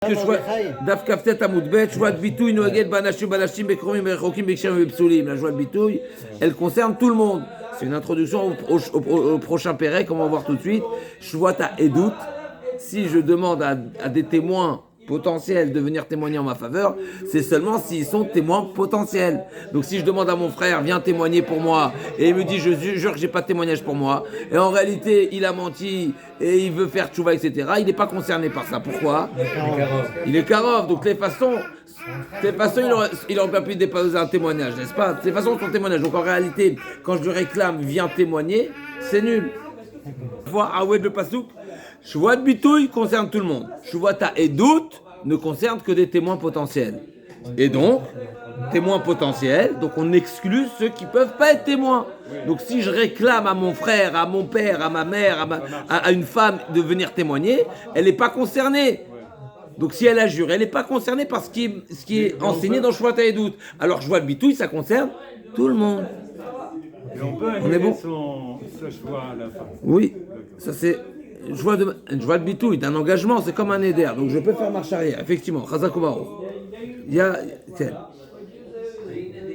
Daf Kaftet Amoudbet, joie de bitouille, Noeged, Banashim, Banashim, Bekromim, Bechokim, Bekshem, Bepsulim. La joie de bitouille, elle concerne tout le monde. C'est une introduction au prochain Pérec, on va voir tout de suite. Shvuata Edut, si je demande à des témoins potentiels de venir témoigner en ma faveur, c'est seulement s'ils sont témoins potentiels. Donc si je demande à mon frère, viens témoigner pour moi, et il me dit, je jure que j'ai pas de témoignage pour moi, et en réalité, il a menti, et il veut faire tchouva, etc., il n'est pas concerné par ça. Pourquoi ? Il est karov. Donc de toute façon, il n'aurait pas pu déposer un témoignage, n'est-ce pas ? De toute façon, son témoignage. Donc en réalité, quand je lui réclame, viens témoigner, c'est nul. Vois, Awed le Pasouk, Shvuat Bitouille concerne tout le monde. Shvuata Edut ne concerne que des témoins potentiels. Et donc, témoins potentiels, donc on exclut ceux qui ne peuvent pas être témoins. Donc si je réclame à mon frère, à mon père, à ma mère, à une femme de venir témoigner, elle n'est pas concernée. Donc si elle a juré, elle n'est pas concernée par ce qui est enseigné dans Shvuat Edut. Alors Shvuat Bitouille, ça concerne tout le monde. Et on peut annuler ce choix à la fin. Oui, ça c'est une joie de bitouille, d'un engagement, c'est comme un éder. Donc je peux faire marche arrière, effectivement. Chazakoubaro. Il y a.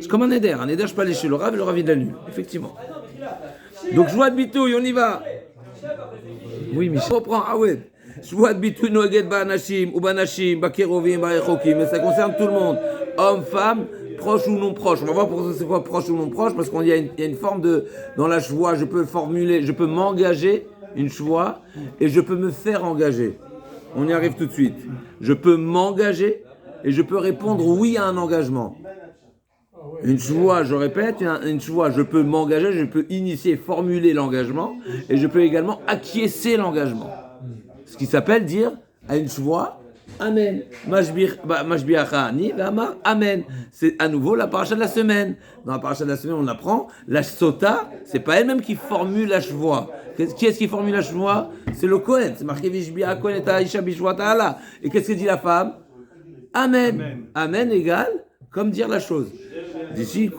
C'est comme un éder. Un éder, je peux aller chez le Rav et le Rav il l'annule, effectivement. Donc joie de bitouille, on y va. Oui, Michel. On reprend, ah ouais. Joie de bitouille, noeged banashim, ou banashim, bakerovim, baechokim, mais ça concerne tout le monde. Hommes, femmes, proches ou non proches. On va voir pour ça c'est quoi proche ou non proche, parce qu'il y a une forme de. Dans la joie, je peux formuler, je peux m'engager. Une choix et je peux me faire engager. On y arrive tout de suite. Je peux m'engager et je peux répondre oui à un engagement. Une choix, je répète, une choix, je peux m'engager, je peux initier, formuler l'engagement et je peux également acquiescer l'engagement. Ce qui s'appelle dire à une choix, Amen. Mashbiachani, Amen. C'est à nouveau la paracha de la semaine. Dans la paracha de la semaine, on apprend la sota, c'est pas elle-même qui formule la chevoie. Qui est-ce qui formule la chevoie ? C'est le Kohen. C'est marqué Vishbia Kohen et Aisha Bishwa Ta'ala. Et qu'est-ce que dit la femme ? Amen. Amen égale comme dire la chose. D'ici,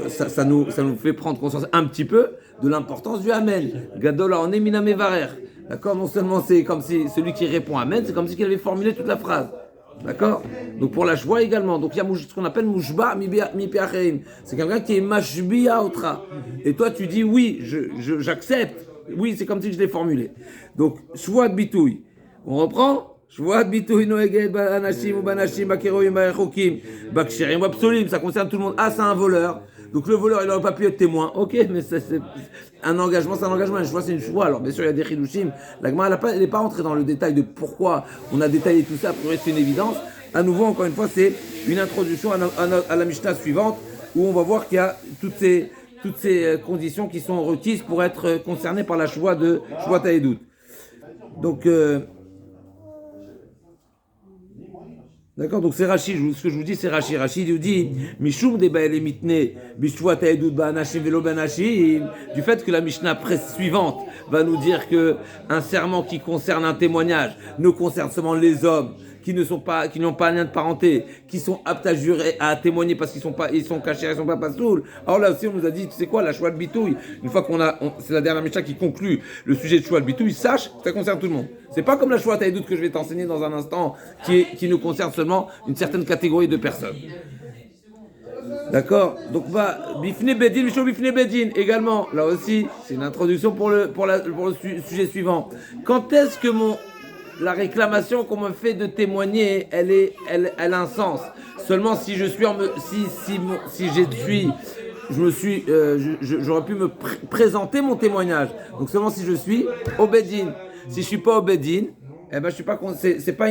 ça nous fait prendre conscience un petit peu de l'importance du Amen. Gadola on est minamevarer. D'accord ? Non seulement c'est comme si celui qui répond Amen, c'est comme si il avait formulé toute la phrase. D'accord ? Donc pour la joie également. Donc il y a ce qu'on appelle Mushba mi piachein. C'est quelqu'un qui est mashbiya otra. Et toi tu dis oui, j'accepte. Oui, c'est comme si je l'ai formulé. Donc Shvuat Bitouille. On reprend ? Shvuat Bitouille noeged banashim ou banashim bakeroim baechokim baksherim bapsolim. Ça concerne tout le monde. Ah, c'est un voleur. Donc le voleur, il n'aurait pas pu être témoin. Ok, mais c'est un engagement, c'est un engagement. Une choix, c'est une choix. Alors bien sûr, il y a des chidushim. La Gemara, elle n'est pas rentrée dans le détail de pourquoi on a détaillé tout ça. Pour c'est une évidence. À nouveau, encore une fois, c'est une introduction à la Mishnah suivante où on va voir qu'il y a toutes ces conditions qui sont requises pour être concernées par la choix de Shvuat Edut. Donc d'accord, donc c'est Rashi, ce que je vous dis c'est Rashi. Rashi nous dit Mishum de Baele Mitne Bishvuat Edut Banashim Velo Banashim, du fait que la Mishnah suivante va nous dire que un serment qui concerne un témoignage ne concerne seulement les hommes qui n'ont pas un lien de parenté, qui sont aptes à jurer, à témoigner parce qu'ils sont cachés, ils sont pas pastoul. Alors là aussi, on nous a dit, tu sais quoi, la choix de bitouille. Une fois c'est la dernière Mishnah qui conclut le sujet de choix de bitouille, sache, ça concerne tout le monde. C'est pas comme la choix de doute que je vais t'enseigner dans un instant, qui nous concerne seulement une certaine catégorie de personnes. D'accord. Donc bifne bedin, michou bifne bedin également. Là aussi, c'est une introduction pour le sujet suivant. Quand est-ce que la réclamation qu'on me fait de témoigner, elle a un sens. Seulement si je suis j'aurais pu me présenter mon témoignage. Donc seulement si je suis au Bedin. Si je suis pas au Bedin, eh ben je suis pas. C'est pas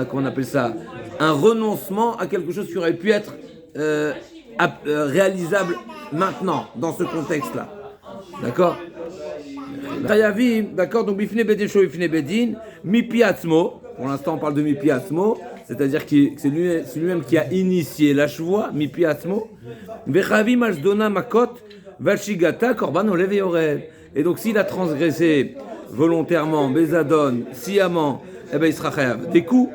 comment on appelle ça, un renoncement à quelque chose qui aurait pu être réalisable maintenant dans ce contexte-là. D'accord. D'accord, donc Bifne Bedin, Bifne Bedin, Mipi Atzmo, pour l'instant on parle de Mipi Atzmo, c'est-à-dire que c'est lui-même qui a initié la chevoie, Mipi Atzmo, Vechavim Ashdona Makot, Valshigata, Korban Olev et Orel. Et donc s'il a transgressé volontairement, Bezadon, sciemment, eh ben il sera chayav des coups.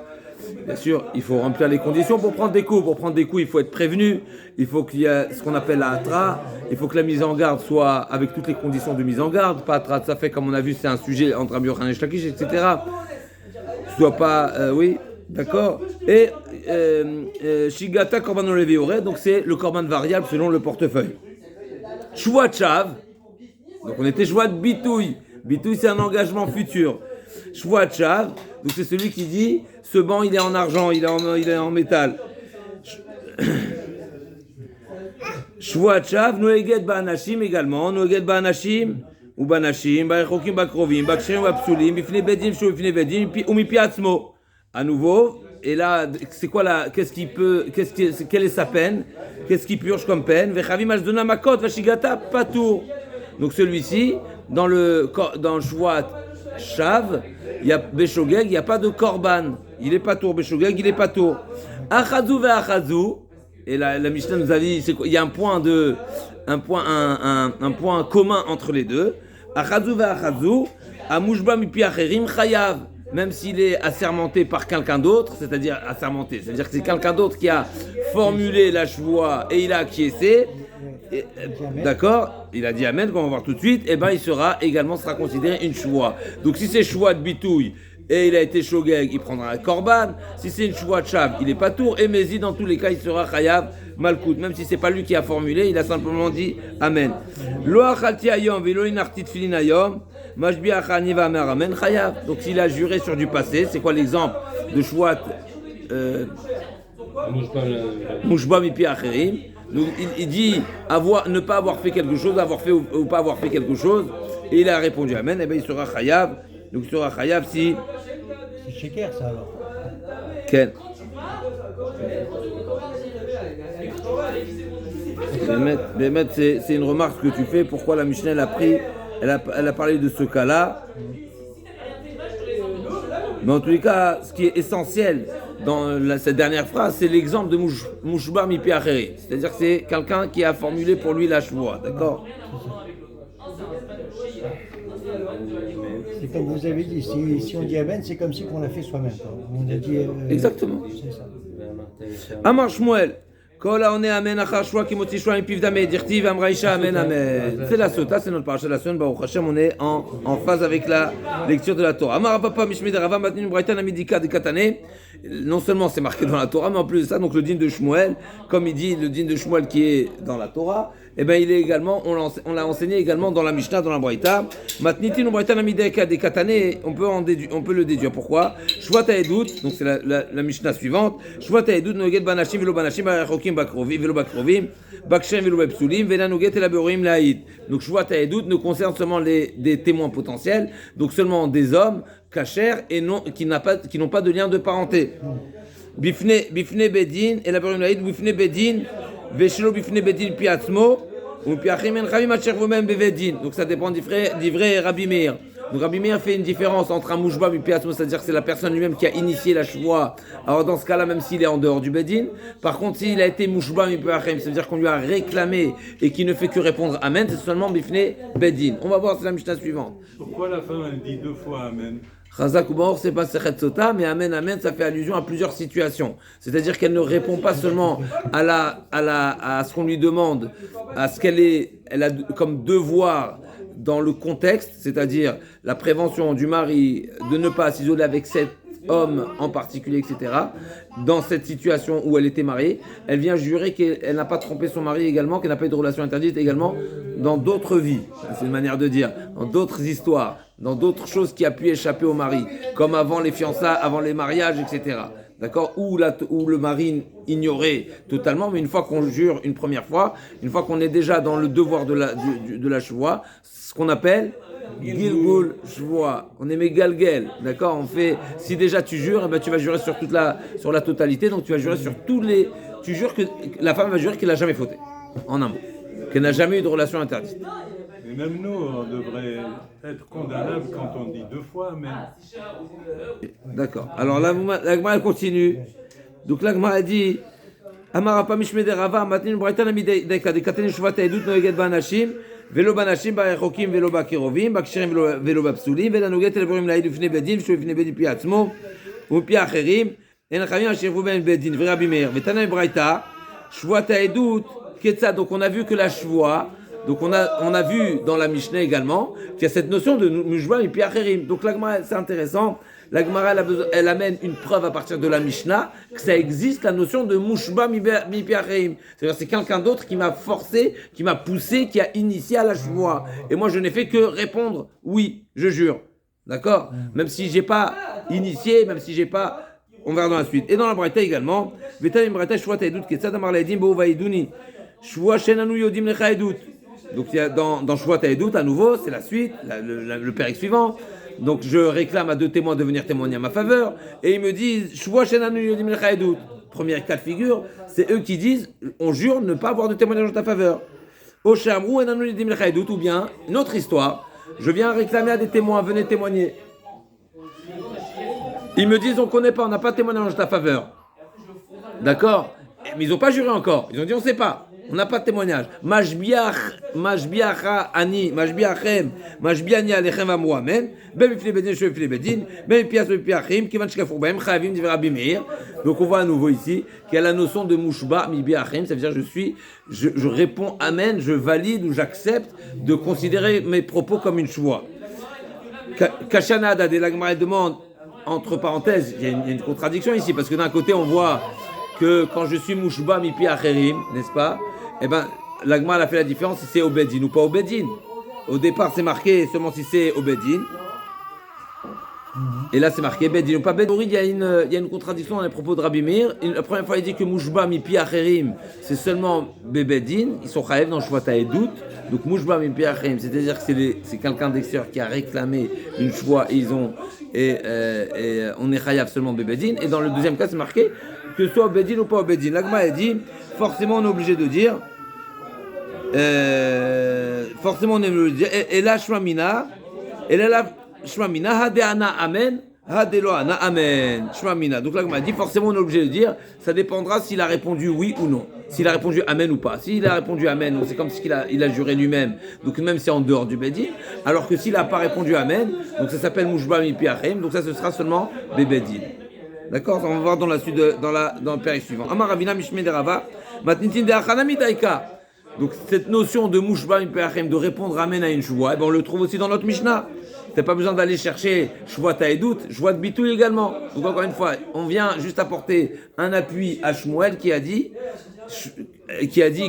Bien sûr, il faut remplir les conditions pour prendre des coups. Pour prendre des coups, il faut être prévenu. Il faut qu'il y ait ce qu'on appelle la hatra. Il faut que la mise en garde soit avec toutes les conditions de mise en garde. Pas hatra, ça fait comme on a vu, c'est un sujet entre Rabbi Yochanan et Shlakish, etc. soit pas, oui, d'accord. Et Shigata Korban Oleviore, donc c'est le Korban variable selon le portefeuille. Shvuat Shav, donc on était Shvuat Bitouille. Bitouille, c'est un engagement futur. Shvuat Shav, donc c'est celui qui dit ce banc il est en argent, il est en métal. Shvuat Shav, Noeget Ba'anashim également, Noeget Ba'anashim ou Ba'anashim, Ba'echokim Ba'krovim, Ba'ksherim Ba'psulim, Bifne Bedim, Shou Bifne Bedim, ou Mipi Atzmo. À nouveau, et là, c'est quoi quelle est sa peine? Qu'est-ce qui purge comme peine? Vechavim Ashdona Makot, Vashigata Patour. Donc celui-ci, dans le Shvuat Shav, il y a Beshogeg, il n'y a pas de Korban. Il est Patour, Beshogeg, il est Patour. Achazou Ve'achazou. Et la Mishnah nous a dit, il y a un point commun entre les deux. Achazou ve'achazou, amushba mipi acherim chayav. Même s'il est assermenté par quelqu'un d'autre, c'est-à-dire assermenté, c'est-à-dire que c'est quelqu'un d'autre qui a formulé la shvoua et il a acquiescé, d'accord, il a dit amen, qu'on va voir tout de suite, et ben il sera considéré une shvoua. Donc si c'est shvoua de bitouille, et il a été shogeg, il prendra un korban. Si c'est une shvuat shav, il est pas tour. Et Mézi, dans tous les cas, il sera chayav malkout. Même si c'est pas lui qui a formulé, il a simplement dit amen. Lo achalti ayom velo inartit filin ayom. Mashbi achani va amer amen chayav. Donc s'il a juré sur du passé, c'est quoi l'exemple de shvuat mushba mipi acherim? Donc il dit ne pas avoir fait quelque chose, avoir fait ou pas avoir fait quelque chose. Et il a répondu amen. Et bien il sera chayav. Donc il sera chayav si. C'est sheker ça alors. Ken. Bémet, c'est une remarque que tu fais. Pourquoi la Mishnah elle a parlé de ce cas-là. Mais en tous les cas, ce qui est essentiel dans cette dernière phrase, c'est l'exemple de Mouchbar Mipi Acheri. C'est-à-dire que c'est quelqu'un qui a formulé pour lui la shvoua, d'accord? C'est comme vous avez dit, si on dit amen, c'est comme si on l'a fait soi-même. On a dit. Exactement. C'est ça. Amar Shmuel. Kol haoneh amen achar shvoua ki motzi shvoua mipiv dameh dirtiv amra isha amen amen. C'est la sota, c'est notre paracha de la semaine. Baruch Hashem, on est en phase avec la lecture de la Torah. Amar papa mishmid rava matnin braïta namidika de katane. Non seulement c'est marqué dans la Torah, mais en plus de ça, donc le din de Shmuel, comme il dit le din de Shmuel qui est dans la Torah, eh ben il est également, on l'a enseigné également dans la Mishnah, dans la Braïta. Matnitin ou Braïta namideka de katane, on peut le déduire. Pourquoi? Shvuat ha'edut, donc c'est la Mishnah suivante. Shvuat ha'edut noget banashim velo banashim ba'achokim ba'krovim velo ba'krovim ba'kshem velo ba'psulim vena noget el habeorim la'id. Donc Shvuat ha'edut ne concerne seulement des témoins potentiels, donc seulement des hommes cachers et qui n'ont pas de lien de parenté. Bifne bedin et la habeorim la'id bifne bedin veshelo bifne bedin piatzmo. Donc ça dépend d'Ivré Rabbi Meir. Donc Rabbi Meir fait une différence entre un mouchba et piatzmo, c'est-à-dire que c'est la personne lui-même qui a initié la shvoua. Alors dans ce cas-là, même s'il est en dehors du bedin, par contre s'il a été mouchba et piachem, c'est-à-dire qu'on lui a réclamé et qu'il ne fait que répondre amen, c'est seulement bifne bedin. On va voir, c'est la Mishnah suivante. Pourquoi la femme elle dit 2 fois amen? Chazak ou Baor, c'est pas Sechet Sota, mais Amen, Amen, ça fait allusion à plusieurs situations. C'est-à-dire qu'elle ne répond pas seulement à ce qu'on lui demande, à ce elle a comme devoir dans le contexte, c'est-à-dire la prévention du mari de ne pas s'isoler avec cet homme en particulier, etc. Dans cette situation où elle était mariée, elle vient jurer qu'elle n'a pas trompé son mari également, qu'elle n'a pas eu de relation interdite également dans d'autres vies. C'est une manière de dire, dans d'autres histoires, dans d'autres choses qui a pu échapper au mari, comme avant les fiançailles, avant les mariages, etc. D'accord, où le mari ignorait totalement, mais une fois qu'on jure une première fois, une fois qu'on est déjà dans le devoir de la shvoua, ce qu'on appelle Gilgul shvoua, on est megalgel, d'accord, on fait, si déjà tu jures, eh ben tu vas jurer sur la totalité, donc tu vas jurer sur tu jures que la femme va jurer qu'elle n'a jamais fauté, en un mot, qu'elle n'a jamais eu de relation interdite. Et même nous, on devrait être condamnable quand on dit 2 fois amen. D'accord. Alors l'Agma elle continue. Donc l'Agma a dit Amarapa mishmede rava matin braïta namideka de katene shvat edut noeget banashim velo banashim ba'echokim velo ba'kirovim ba'ksherim velo ba'psulim vela noget el borim la'id ufne bedin v'shu ufne bedin pi atzmo u'pi acherim en chavim ashevu ben bedin v'Rabbi Meir v'tana braïta shvat edut ketza. Donc on a vu que la shvoua. Donc on a vu dans la Mishnah également qu'il y a cette notion de mujba et puis acherim. Donc l'agma c'est intéressant La Gemara, elle amène une preuve à partir de la Mishnah que ça existe la notion de Mushba mi piacheim. C'est-à-dire c'est quelqu'un d'autre qui m'a forcé, qui m'a poussé, qui a initié à la Shvoa. Et moi, je n'ai fait que répondre oui, je jure. D'accord? Même si j'ai pas initié, même si j'ai pas... On verra dans la suite. Et dans la Braïta également, Vetalim Braïta Shvoa Taïdout Ketzad Amar Laedim Bo Vaïdouni Shvoa Shenanu Yodim Lecha Edut. Donc dans Shvoa Taïdout, à nouveau, c'est la suite, le périque suivant. Donc je réclame à 2 témoins de venir témoigner à ma faveur. Et ils me disent Shvoa Shenanu Yodim Lecha Edut. Première cas de figure, c'est eux qui disent on jure ne pas avoir de témoignage en ta faveur. Oshamru Enanu Yodim Lecha Edut. Ou bien, une autre histoire, je viens réclamer à des témoins, venez témoigner. Ils me disent on ne connaît pas, on n'a pas de témoignage en ta faveur. D'accord? Mais ils n'ont pas juré encore. Ils ont dit on ne sait pas. On n'a pas de témoignage. Mashbiacha ani, mashbiachem, mashbiani alechem amou amen. Ben mifle bedin, je mifle bedin. Ben pias piachim, kivan shkafur bahem, chavim divrei Rabbi Meir. Donc on voit à nouveau ici qu'il y a la notion de mushba mibiachim. Ça veut dire je réponds amen, je valide ou j'accepte de considérer mes propos comme une choix. Kashana Adad, la Gemara demande, entre parenthèses, il y a une contradiction ici, parce que d'un côté, on voit que quand je suis Mouchba Mipi Acherim, n'est-ce pas? Eh bien, la Gemara a fait la différence si c'est Obedin ou pas Obedin. Au départ, c'est marqué seulement si c'est Obedin. Et là, c'est marqué Bedin ou pas Bedin. Il y a une contradiction dans les propos de Rabbi Meir. La première fois, il dit que Mouchba Mipi Acherim, c'est seulement Bebedin. Ils sont chayev dans Shvoa Taïdout. Donc Mouchba Mipi Acherim, c'est-à-dire que c'est quelqu'un d'extérieur qui a réclamé une choix et on est chayav seulement Bebedin. Et dans le deuxième cas, c'est marqué que ce soit Obedin ou pas Obedin. L'Agma a dit, forcément on est obligé de dire, et la Shmamina, Hade Ana Amen, Hade Lo Ana Amen, Shmamina. Donc l'Agma a dit, forcément on est obligé de dire, ça dépendra s'il a répondu oui ou non. S'il a répondu Amen ou pas. S'il a répondu Amen, donc c'est comme s'il a juré lui-même, donc même si c'est en dehors du Bedin, alors que s'il n'a pas répondu Amen, donc ça s'appelle Mouchba Mipi Achem, donc ça ce sera seulement Bebedin. D'accord? On va voir dans la suite, dans le période suivant. Amar Ravina Mishme de Rava, Matnitin de Achanami Daika. Donc cette notion de Mouchba Mipi Achem, de répondre Amen à une Shvoa, on le trouve aussi dans notre Mishnah. T'as pas besoin d'aller chercher Shvoa Taïdout, Shvoa de Bitouille également. Donc encore une fois, on vient juste apporter un appui à Shmuel qui a dit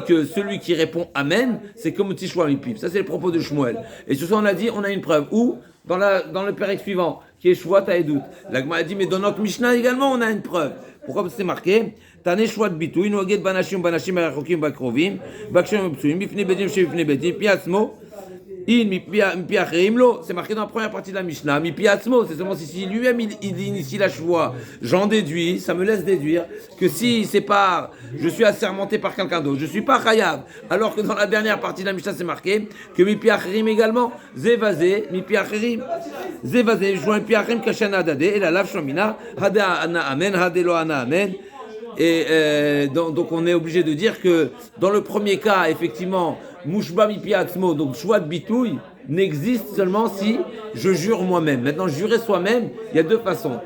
que celui qui répond Amen, c'est comme Tishwa Mipip. Ça, c'est le propos de Shmuel. Et sur ça, on a dit, on a une preuve. Où? Dans le pérec suivant, qui est Shvoa Taïdout. L'Agma a dit, mais dans notre Mishnah également, on a une preuve. Pourquoi? Parce que c'est marqué, Tane Shvoa de Bitouille, Noaged Banashim, Arachokim, Bakrovim, Baksham, Psuim, Bifne Bedim, Shevifne Bedim, Piasmo. C'est marqué dans la première partie de la Mishnah. C'est seulement si lui-même il initie la Shvoa. J'en déduis, ça me laisse déduire que s'il sépare, je suis assermenté par quelqu'un d'autre. Je ne suis pas chayav. Alors que dans la dernière partie de la Mishnah, c'est marqué que Mipi Acherim également. Zevazé, Mipi Acherim. Zevazé, je vois Mipi Acherim Kashana Dade, et la Lav Shomina, Hade Ana Amen, Hade Lo Ana Amen. Et donc on est obligé de dire que dans le premier cas, effectivement, Mouchba Mipi Atzmo, donc choix de bitouille, n'existe seulement si je jure moi-même. Maintenant, jurer soi-même, il y a 2 façons.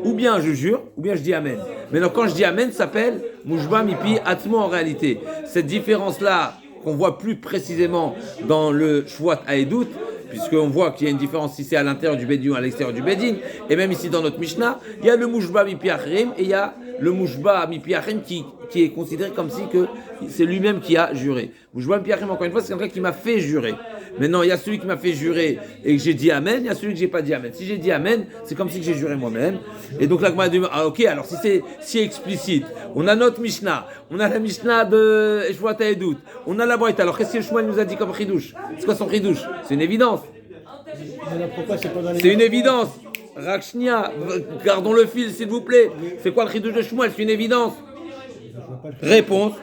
Ou bien je jure, ou bien je dis Amen. Maintenant, quand je dis Amen, ça s'appelle Mouchba Mipi Atzmo en réalité. Cette différence-là, qu'on voit plus précisément dans le Shvoat Haedout, puisqu'on voit qu'il y a une différence si c'est à l'intérieur du Bedin ou à l'extérieur du Bedin, et même ici dans notre Mishnah, il y a le Mouchba Mipi Achrim et il y a le Mouchba Mipi Achrim qui est considéré comme si que c'est lui-même qui a juré. Mouchba Mipi Achrim, encore une fois, c'est quelqu'un qui m'a fait jurer. Maintenant, il y a celui qui m'a fait jurer et que j'ai dit Amen, il y a celui que j'ai pas dit Amen. Si j'ai dit Amen, c'est comme si j'ai juré moi-même. Et donc là, a dit, ah ok, alors si c'est si explicite, on a notre Mishnah, on a la Mishnah de Shvoat Haedout, on a la Braïta. Alors qu'est-ce que Shmuel nous a dit comme chidouche? C'est quoi son chidouche? C'est une évidence. C'est une évidence. Rakshnia, gardons le fil s'il vous plaît. C'est quoi le chidouche de Shmuel? C'est une évidence. Réponse.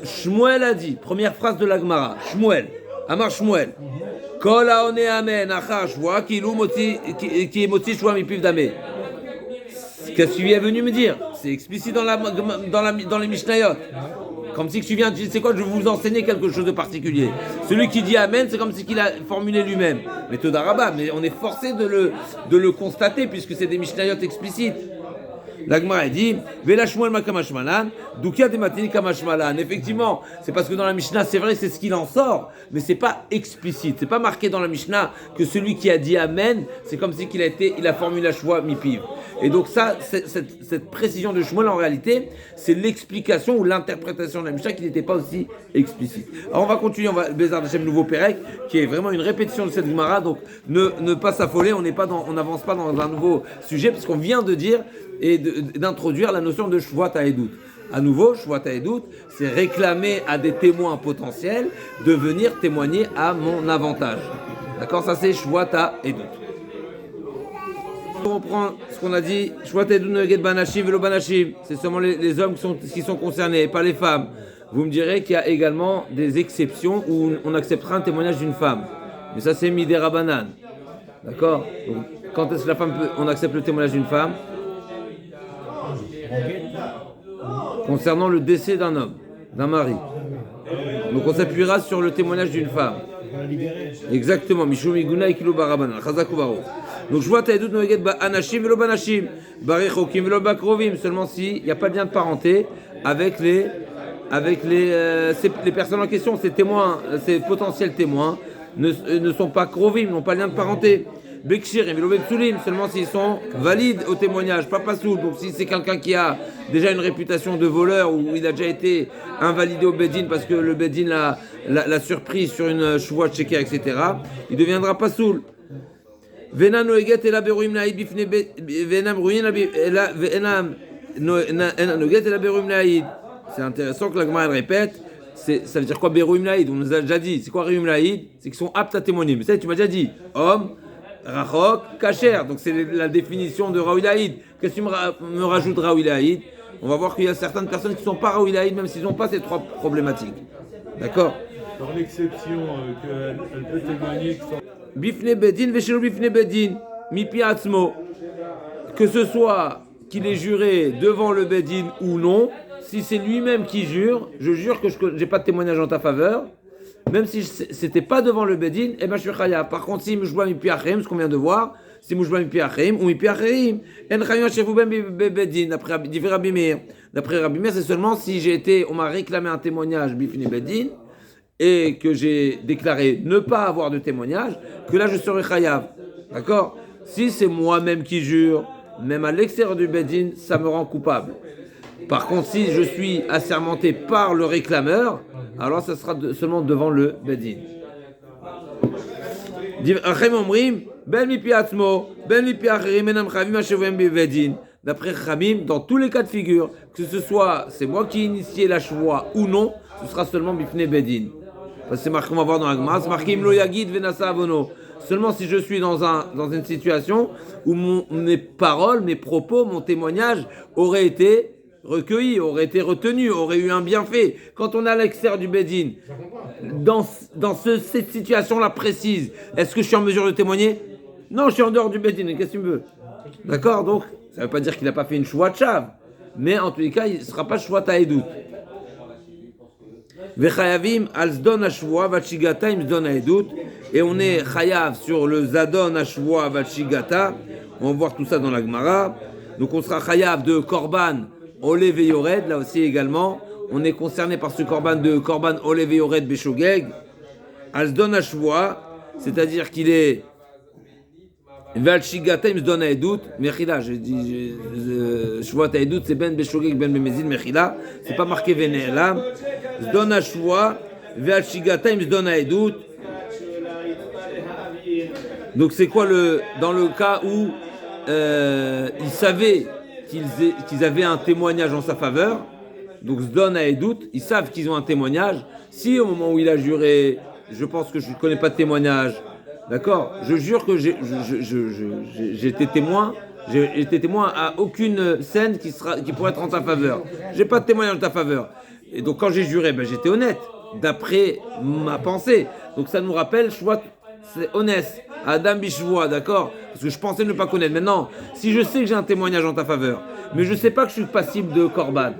Shmuel a dit, première phrase de la Gemara, Shmuel, Amar Shmuel, Kol haone amen, achar shvoa, ki est moti shvoa mipiv damé. Qu'est-ce que tu es venu me dire? C'est explicite dans les Mishnayot. Comme si tu viens, tu sais quoi, je vais vous enseigner quelque chose de particulier. Celui qui dit Amen, c'est comme si qu'il a formulé lui-même. Mais Todarabah, mais on est forcé de le constater puisque c'est des Mishnayot explicites. L'Agmara dit Vela Shmuel Makamashmalan, Dukia de Matini Kamashmalan. Effectivement, c'est parce que dans la Mishnah, c'est vrai, c'est ce qu'il en sort, mais c'est pas explicite. C'est pas marqué dans la Mishnah que celui qui a dit Amen, c'est comme si il a formulé la Shvoa Mipiv. Et donc ça, cette précision de Shmuel, en réalité, c'est l'explication ou l'interprétation de la Mishnah qui n'était pas aussi explicite. Alors on va continuer, on va Bézard Hashem nouveau Pérec, qui est vraiment une répétition de cette Gemara, donc ne pas s'affoler, on n'avance pas dans un nouveau sujet, parce qu'on vient de dire et d'introduire la notion de Shvuat HaEdut. À nouveau, Shvuat HaEdut, c'est réclamer à des témoins potentiels de venir témoigner à mon avantage. D'accord, ça c'est Shvuat HaEdut. On reprend ce qu'on a dit, Shvuat HaEdut Neged Banashim Velo Banashim, c'est seulement les hommes qui sont concernés, pas les femmes. Vous me direz qu'il y a également des exceptions où on acceptera un témoignage d'une femme. Mais ça c'est Midera Banan. D'accord? Donc, quand est-ce que on accepte le témoignage d'une femme? Concernant le décès d'un homme, d'un mari. Donc on s'appuiera sur le témoignage d'une femme. Exactement. Mishum Iguna Ikilu Barabanan. Chazaku Baro. Donc je vois Taïdout Noeged Anashim Velo Banashim. Barechokim Velo Bakrovim. Seulement s'il n'y a pas de lien de parenté avec les personnes en question, ces témoins, ces potentiels témoins ne sont pas Krovim, n'ont pas de lien de parenté. Bekshir et Velo Betsulim, seulement s'ils sont valides au témoignage, pas Pasoul. Donc si c'est quelqu'un qui a déjà une réputation de voleur ou il a déjà été invalidé au Bedin parce que le Bedin l'a surpris sur une Shvuat Sheker, etc., il deviendra Pasoul. Venam Noeget et la Beruim Naïd Bifne Venam Ruin Venam Noeget et la Beruim Naïd. C'est intéressant que la Gemara répète. Ça veut dire quoi Beruim Naïd? On nous a déjà dit. C'est quoi Beruim Naïd? C'est qu'ils sont aptes à témoigner. Mais ça, tu m'as déjà dit. Homme, Rachok, Kacher. Donc c'est la définition de Raoui Laïd. Qu'est-ce que tu me rajoutes Raoui Laïd? On va voir qu'il y a certaines personnes qui ne sont pas Raoui Laïd, même s'ils n'ont pas ces trois problématiques. D'accord? Dans l'exception qu'elle peut témoigner que son... Bifne Bedin, Veshelo Bifne Bedin, Mipi Atzmo. Que ce soit qu'il ait juré devant le Bedin ou non, si c'est lui-même qui jure, je jure que je n'ai pas de témoignage en ta faveur, même si c'était pas devant le Bedin, eh ben je suis Chaya. Par contre, si Mouchba Mipi Achim, ce qu'on vient de voir, si Mouchba Mipi Achim ou Mipi Achim, En Chayot Shefou Ben Bedin, d'après Rabbi Meir. D'après Rabbi Meir, c'est seulement si on m'a réclamé un témoignage Bifne Bedin, et que j'ai déclaré ne pas avoir de témoignage, que là je serai chayav. D'accord? Si c'est moi-même qui jure, même à l'extérieur du Bedin, ça me rend coupable. Par contre, si je suis assermenté par le réclameur, alors ça sera seulement devant le Bedin. D'après Khamim, dans tous les cas de figure, que ce soit c'est moi qui ai initié la shvoa ou non, ce sera seulement Bifne Bedin. C'est marqué, on va voir dans la Gemara, c'est marqué Imlo Yagid Venasa Avono. Seulement si je suis dans une situation où mes paroles, mes propos, mon témoignage auraient été recueillis, auraient été retenus, auraient eu un bienfait. Quand on est à l'extérieur du Bedin, dans cette situation-là précise, est-ce que je suis en mesure de témoigner? Non, je suis en dehors du Bedin, qu'est-ce que tu me veux? D'accord? Donc, ça ne veut pas dire qu'il n'a pas fait une Shvuat Shav, mais en tous les cas, il ne sera pas Shvuat HaEdut. Vechayavim al zdon hashvoa vachigata im zdon haedut, et on est chayav sur le zadon hashvoa vachigata. On va voir tout ça dans la Gemara. Donc on sera chayav de korban olev et yored, là aussi également on est concerné par ce korban de korban olev et yored beshogeg al zdon hashvoa, c'est-à-dire qu'il est vachigata im zdon haedut mechila. J'ai dit shvoat haedut c'est ben beshogeg ben bemezid mechila, c'est pas marqué vene'ela. Zdon hashvoa ve'al-shigata im zdon haedut. Donc c'est quoi dans le cas où ils savaient qu'ils avaient un témoignage en sa faveur, donc zdon haedut, ils savent qu'ils ont un témoignage. Si au moment où il a juré, je pense que je ne connais pas de témoignage, d'accord, je jure que j'ai été témoin. J'ai été témoin à aucune scène qui pourrait être en ta faveur. J'ai pas de témoignage en ta faveur. Et donc quand j'ai juré, j'étais honnête, d'après ma pensée. Donc ça nous rappelle, c'est honnête, Adam Bishvoa, d'accord? Parce que je pensais ne pas connaître. Maintenant, si je sais que j'ai un témoignage en ta faveur, mais je ne sais pas que je suis passible de korban,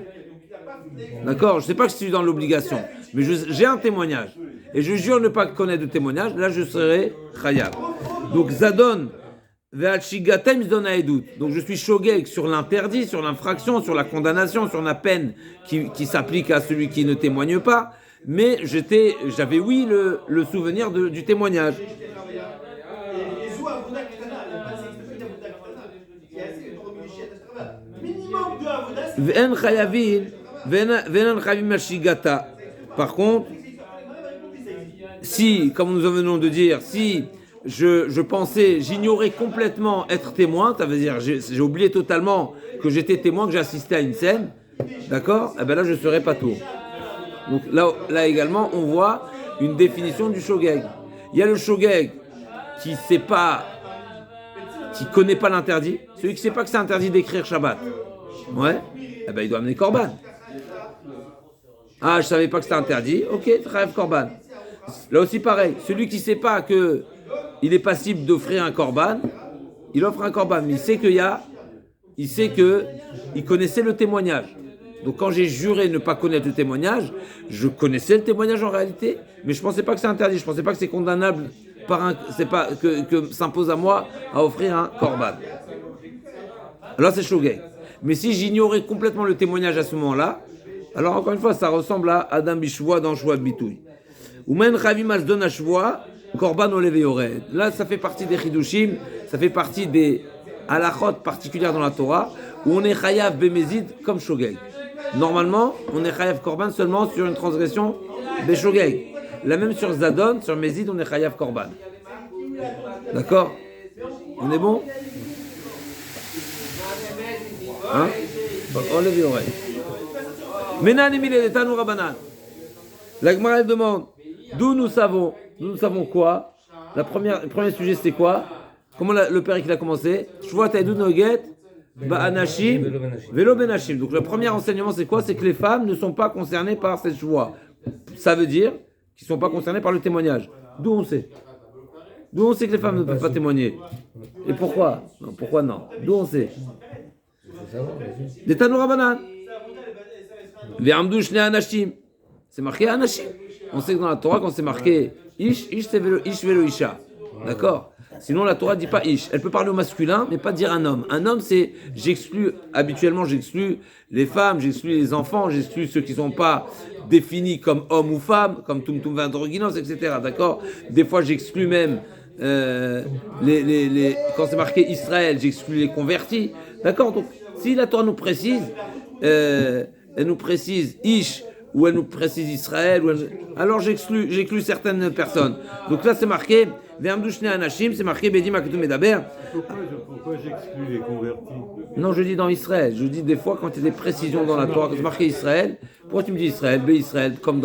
d'accord? Je ne sais pas que je suis dans l'obligation, mais j'ai un témoignage, et je jure ne pas connaître de témoignage, là je serai chayav. Donc Zadon Ve'achigatem dona edut. Donc je suis shogeg sur l'interdit, sur l'infraction, sur la condamnation, sur la peine qui s'applique à celui qui ne témoigne pas. Mais j'avais oui le souvenir du témoignage. Ve'en chayavin, ve'en chayavin mashigata. Par contre, si, comme nous venons de dire, si je pensais, j'ignorais complètement être témoin, ça veut dire j'ai oublié totalement que j'étais témoin, que j'ai assisté à une scène, d'accord? Eh bien là, je ne serais pas tour. Donc là également, on voit une définition du shogeg. Il y a le shogeg qui connaît pas l'interdit, celui qui ne sait pas que c'est interdit d'écrire Shabbat. Ouais, eh ben il doit amener Korban. Ah, je savais pas que c'était interdit. Ok, rêve Korban. Là aussi pareil, celui qui ne sait pas que il est passible d'offrir un Korban, il offre un Korban, mais il sait que il connaissait le témoignage. Donc quand j'ai juré ne pas connaître le témoignage, je connaissais le témoignage en réalité, mais je pensais pas que c'est interdit, je pensais pas que c'est condamnable c'est pas que s'impose à moi à offrir un Korban. Alors c'est shogeg. Mais si j'ignorais complètement le témoignage à ce moment-là, alors encore une fois, ça ressemble à Adam Bishvoa dans Shvoa de Bitouy. Ou même Chavim Asdon Ashvoa, Korban Olev Yored. Là, ça fait partie des Chidushim, ça fait partie des halachot particulières dans la Torah, où on est Chayav Bemezid comme Shogeg. Normalement, on est Chayav Korban seulement sur une transgression Beshogeg. La même sur Zadon, sur Mezid, on est Chayav Korban. D'accord? On est bon? Hein? Olev Yored. Menan Emile de Tanou Rabanan. La Gemara elle demande d'où nous savons quoi. Le premier sujet c'est quoi? Comment le père il a commencé? Shvoat Edut Noget Ba'anashim Velo Benashim. Donc le premier enseignement c'est quoi? C'est que les femmes ne sont pas concernées par cette shvoa. Ça veut dire qu'ils ne sont pas concernés par le témoignage. D'où on sait? D'où on sait que les femmes ne peuvent pas témoigner? Et pourquoi? Non, pourquoi non? D'où on sait? Des Tanou Rabanan. Ve'amdu Shnei Anashim. C'est marqué Anashim. On sait que dans la Torah, quand c'est marqué Ish c'est Ish velo Isha. D'accord? Sinon, la Torah ne dit pas Ish. Elle peut parler au masculin, mais pas dire un homme. Un homme, c'est habituellement, j'exclus les femmes, j'exclus les enfants, j'exclus ceux qui ne sont pas définis comme hommes ou femmes, comme Tumtum Vandroginos, etc. D'accord? Des fois, j'exclus même, quand c'est marqué Israël, j'exclus les convertis. D'accord? Donc, si la Torah nous précise, elle nous précise Ish, ou elle nous précise Israël, alors j'exclus certaines personnes. Donc là c'est marqué, c'est marqué Bedim Akatou Medaber. Pourquoi j'exclus les convertis? Non, je dis dans Israël. Je dis des fois quand il y a des précisions dans la Torah, quand c'est marqué Israël, pourquoi tu me dis Israël, Israël, comme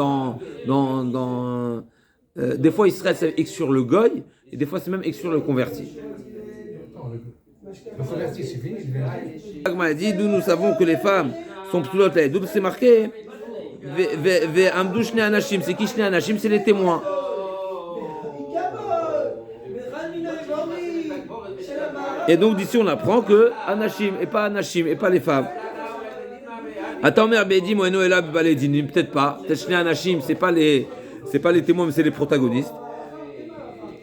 des fois Israël c'est exclure le goy, et des fois c'est même exclure le converti. Le converti c'est fini. Agma a dit d'où nous savons que les femmes sont psulotes là. D'où c'est marqué Amdou Shnei Anashim, c'est qui Shnei Anashim? C'est les témoins. Et donc d'ici on apprend que Anashim et pas les femmes. Attends, mère Bedi, Moeno et là, peut-être pas. Peut-être Shnei Anashim, c'est pas les témoins, mais c'est les protagonistes.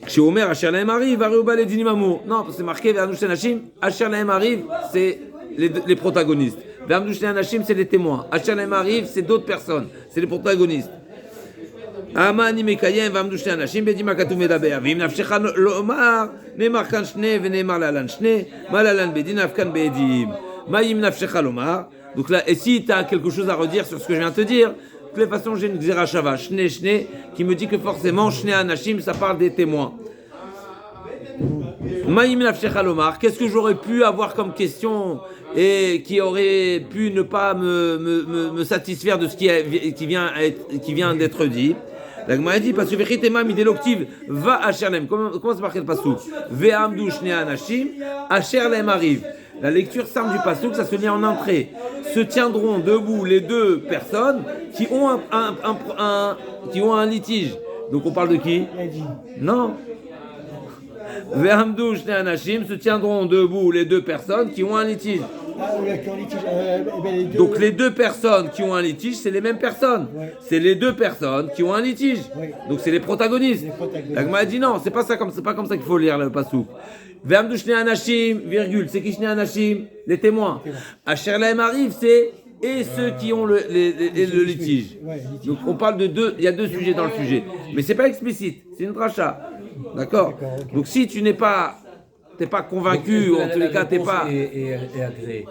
Chez Omer, Asher Lahem arrive, Vareu Baledinim Amour. Non, c'est marqué vers Shnei Anashim, Asher Lahem arrive, c'est les protagonistes. V'amdou Shnei Anashim, c'est les témoins. Asher Lahem arrive, c'est d'autres personnes, c'est les protagonistes. Amani Mekayem, V'amdou Shnei Anashim, Bedim Akatou Medaber. V'im nafshecha lomar, Neemar kan Shnei, Veneemar lalan Shnei, Malalan Bedin, Afkan Bedim. Ma'im nafshecha lomar. Donc là, et si tu as quelque chose à redire sur ce que je viens de te dire, de toutes les façons, j'ai une Xerashava, Shnei, qui me dit que forcément, Shnei Anashim, ça parle des témoins. Ma'im nafshecha lomar, qu'est-ce que j'aurais pu avoir comme question et qui aurait pu ne pas me satisfaire de ce qui vient d'être dit? La Gemara dit parce que vechitema mideloktiv va asher lem. Comment c'est marqué le pasuk? Ve'amdu shnei anashim asher lem arrive. La lecture simple du pasuk, ça se lit en entrée. Se tiendront debout les deux personnes qui ont un litige. Donc on parle de qui? Non. Ve'amdu shnei anashim, se tiendront debout les deux personnes qui ont un litige. Ah, oui, qui ont litige. Ben, les deux, Donc les deux personnes qui ont un litige, c'est les mêmes personnes. Ouais. C'est les deux personnes qui ont un litige. Ouais. Donc c'est les protagonistes. Les protagonistes. La Gemara a dit non, c'est pas comme ça qu'il faut lire le pasouk. Ve'amdu shnei anashim, virgule, c'est qui shnei anashim? Les témoins. Asher lahem arrive, c'est et ceux qui ont le litige. Ouais, litige. Donc on parle de deux, il y a deux sujets dans le sujet. Mais c'est pas explicite, c'est une dracha. D'accord. ok. Donc si tu n'es pas, t'es pas convaincu, ou en tous les cas t'es pas. Et agréé.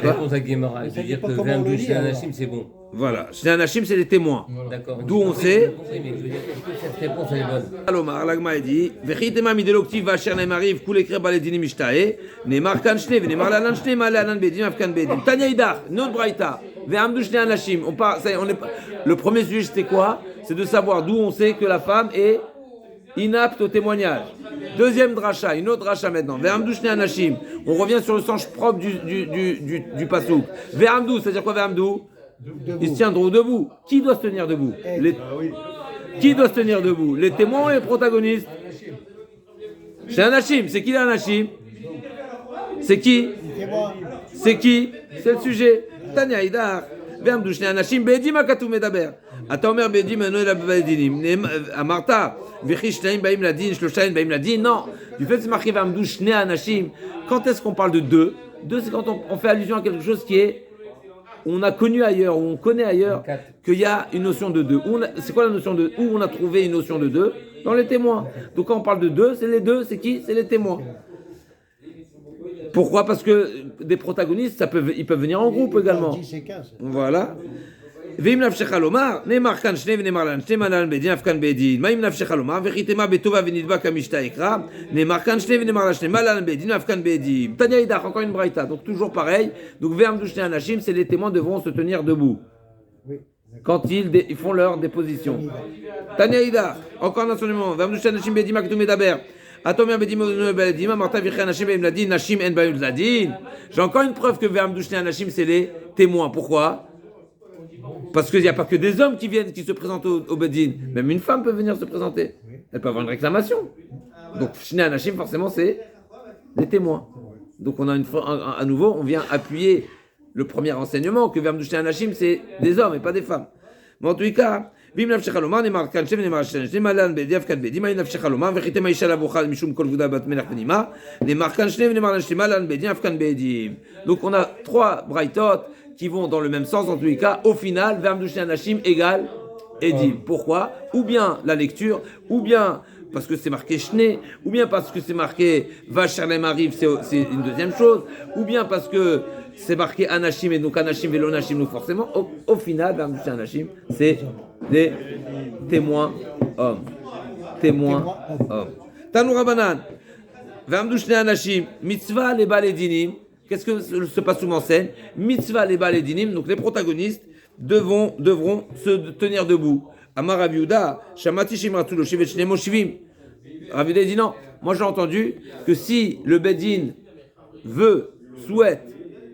La réponse à Guémara, ça c'est-à-dire dépend que comment on le Vem lit, Douche alors. Anachim, c'est bon. Voilà, shnei anashim, c'est les témoins. D'accord. D'où on sait. Oui, mais je veux dire, est-ce que cette réponse elle est bonne? Alomar, l'agma dit, vechitema mideloktiv vacher nemariv kul ekre baledini mishtae, nemar kan shne, nemar lanan shne, mal lanan bedim, afkan bedim. Tanya idar, notre braïta, ve'amdu shne anashim. On part, ça y est, on est pas. Le premier sujet c'était quoi? C'est de savoir d'où on sait que la femme est inapte au témoignage. Deuxième dracha, une autre dracha maintenant. Ve'amdu shne anashim. On revient sur le sens propre du pasouk. Ve'amdu, c'est-à-dire quoi ve'amdu? Ils se tiendront debout. Qui doit se tenir debout? Qui doit se tenir debout? Les témoins ou les protagonistes? C'est un Hachim. C'est qui les Hachim? C'est qui? C'est moi. C'est qui? C'est le sujet. Tanya Idar. Ve'amdu shne anashim be'edim hakatuv medaber. אתה אומר בעדים אינו אלא בדינים. אמרת, וכי שניים באים לדין, שלושה באים לדין? Non. Du fait que c'est marqué ועמדו שני אנשים, quand est-ce qu'on parle de deux? Deux, c'est quand on fait allusion à quelque chose qui est, on a connu ailleurs, ou on connaît ailleurs, qu'il y a une notion de deux. C'est quoi la notion de où on a trouvé une notion de deux? Dans les témoins. Donc quand on parle de deux, c'est les deux, c'est qui? C'est les témoins. Pourquoi? Parce que des protagonistes, ils peuvent venir en groupe également. 10 et 15. Voilà. ואם נפשך לומר, נאמר כאן שני ונאמר לן, שני מנהלן בדין, אף כאן בדין. מה אם נפשך לומר, וחיתמה בטובה ונדבק המשתה יקרא, נאמר כאן שני ונאמר לה, שני מנהלן בדין, אף כאן בדין. Tanya Idach, encore une braïta, donc toujours pareil. Donc ve'amdu shnei anashim, c'est les témoins devront se tenir debout Oui. quand ils font leur déposition. Tanya Idach, encore un enseignement, ve'amdu shnei anashim bedim aktu medaber. Atomer bedim bedim, amarta vichei anashim bedim ladin, nashim en bayud ladin. J'ai encore une preuve que ve'amdu shnei anashim, c'est les témoins. Pourquoi? Parce qu'il n'y a pas que des hommes qui viennent, qui se présentent au Bedin. Même une femme peut venir se présenter. Elle peut avoir une réclamation. Donc, Shnei Anashim, forcément, c'est des témoins. Donc, on a à nouveau, on vient appuyer le premier enseignement que Vermdou Shnei Anashim, c'est des hommes et pas des femmes. Mais en tous les cas, Bim nafshecha lomar, nemar kan shev, nemar shen, nemalan bediav kan bedim, ay nafshecha lomar, vechitema isha lavucha mishum kol vuda bat melach benima, nemar kan shev, nemar nemalan bediav kan bedim. Donc, on a trois braïtot qui vont dans le même sens, en tous les cas, au final, Vermdou Shnei Anashim égale Edim. Pourquoi? Ou bien la lecture, ou bien parce que c'est marqué Shne, ou bien parce que c'est marqué Vacher Lem arrive, c'est une deuxième chose, ou bien parce que c'est marqué Anashim, et donc Anashim velo Nashim, donc forcément, au final, Vermdou Shnei Anashim, c'est des témoins hommes. Témoins hommes. Tanou Rabbanan, Vermdou Shnei Anashim, mitzvah les baledinim. Qu'est-ce que ce passage m'enseigne? Mitzvah les baledinim, donc les protagonistes devront se tenir debout. Amar Rav Yehuda, Shamati Shimratu lo shivet shnei moshivim. Rav Yehuda dit non. Moi j'ai entendu que si le Bedin souhaite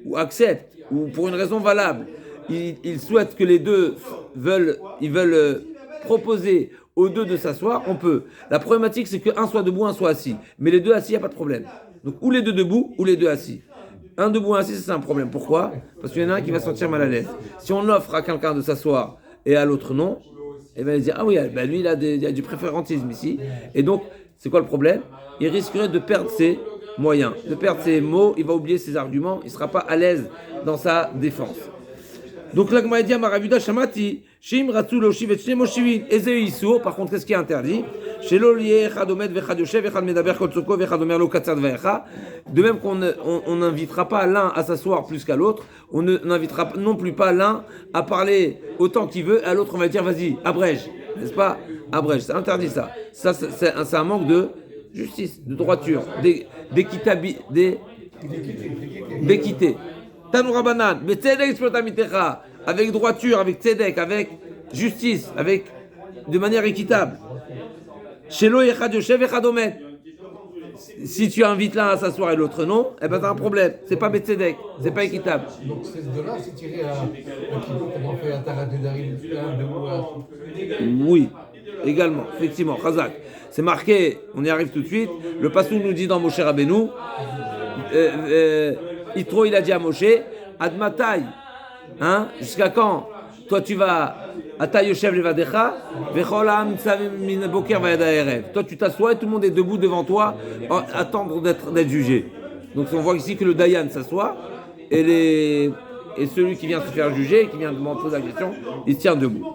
ou accepte, ou pour une raison valable, il souhaite que les deux veulent proposer aux deux de s'asseoir, on peut. La problématique c'est qu'un soit debout, un soit assis. Mais les deux assis, il n'y a pas de problème. Donc ou les deux debout, ou les deux assis. Un debout, un assis, c'est un problème. Pourquoi? Parce qu'il y en a un qui va se sentir mal à l'aise. Si on offre à quelqu'un de s'asseoir et à l'autre non, il va dire ah oui, ben lui il a du préférentisme ici. Et donc, c'est quoi le problème? Il risquerait de perdre ses moyens, de perdre ses mots, il va oublier ses arguments, il ne sera pas à l'aise dans sa défense. Donc là, dit à Maravuda Shamati, Shim Ratsu Loshiv et Shne Moshivin, Eze Isur, par contre, qu'est-ce qui est interdit? Chez l'Olier, Chadomet, Vechad Yoshev, Vechad Medaber, Kotsoko, Vechad Omer Lo Katzad Vaecha. De même qu'on n'invitera pas l'un à s'asseoir plus qu'à l'autre, on n'invitera non plus pas l'un à parler autant qu'il veut, à l'autre on va dire vas-y, abrège, n'est-ce pas? Abrège, c'est interdit ça. Ça, c'est un manque de justice, de droiture, d'équité. Tanou Rabbanan, mais tzedek explotamitecha, avec droiture, avec tzedek, avec justice, de manière équitable. Shelo yechad yoshev echad omed. Si tu invites l'un à s'asseoir et l'autre non, eh ben t'as un problème. C'est pas betzedek, c'est pas équitable. Donc de là, c'est tiré à comment on fait un tarat de darim, Oui, également, effectivement, Chazak. C'est marqué, on y arrive tout de suite. Le passouk nous dit dans Moshe Rabbeinu, Yitro, il a dit à Moshe, Admatai, hein, jusqu'à quand? Toi, tu vas, Ata Yoshev Levadecha, Vechol Ha'am Nitzavim Min Boker Va'ad Ha'erev. Toi, tu t'assois et tout le monde est debout devant toi, attendre d'être jugé. Donc, on voit ici que le Dayan s'assoit et celui qui vient se faire juger, qui vient de me poser la question, il se tient debout.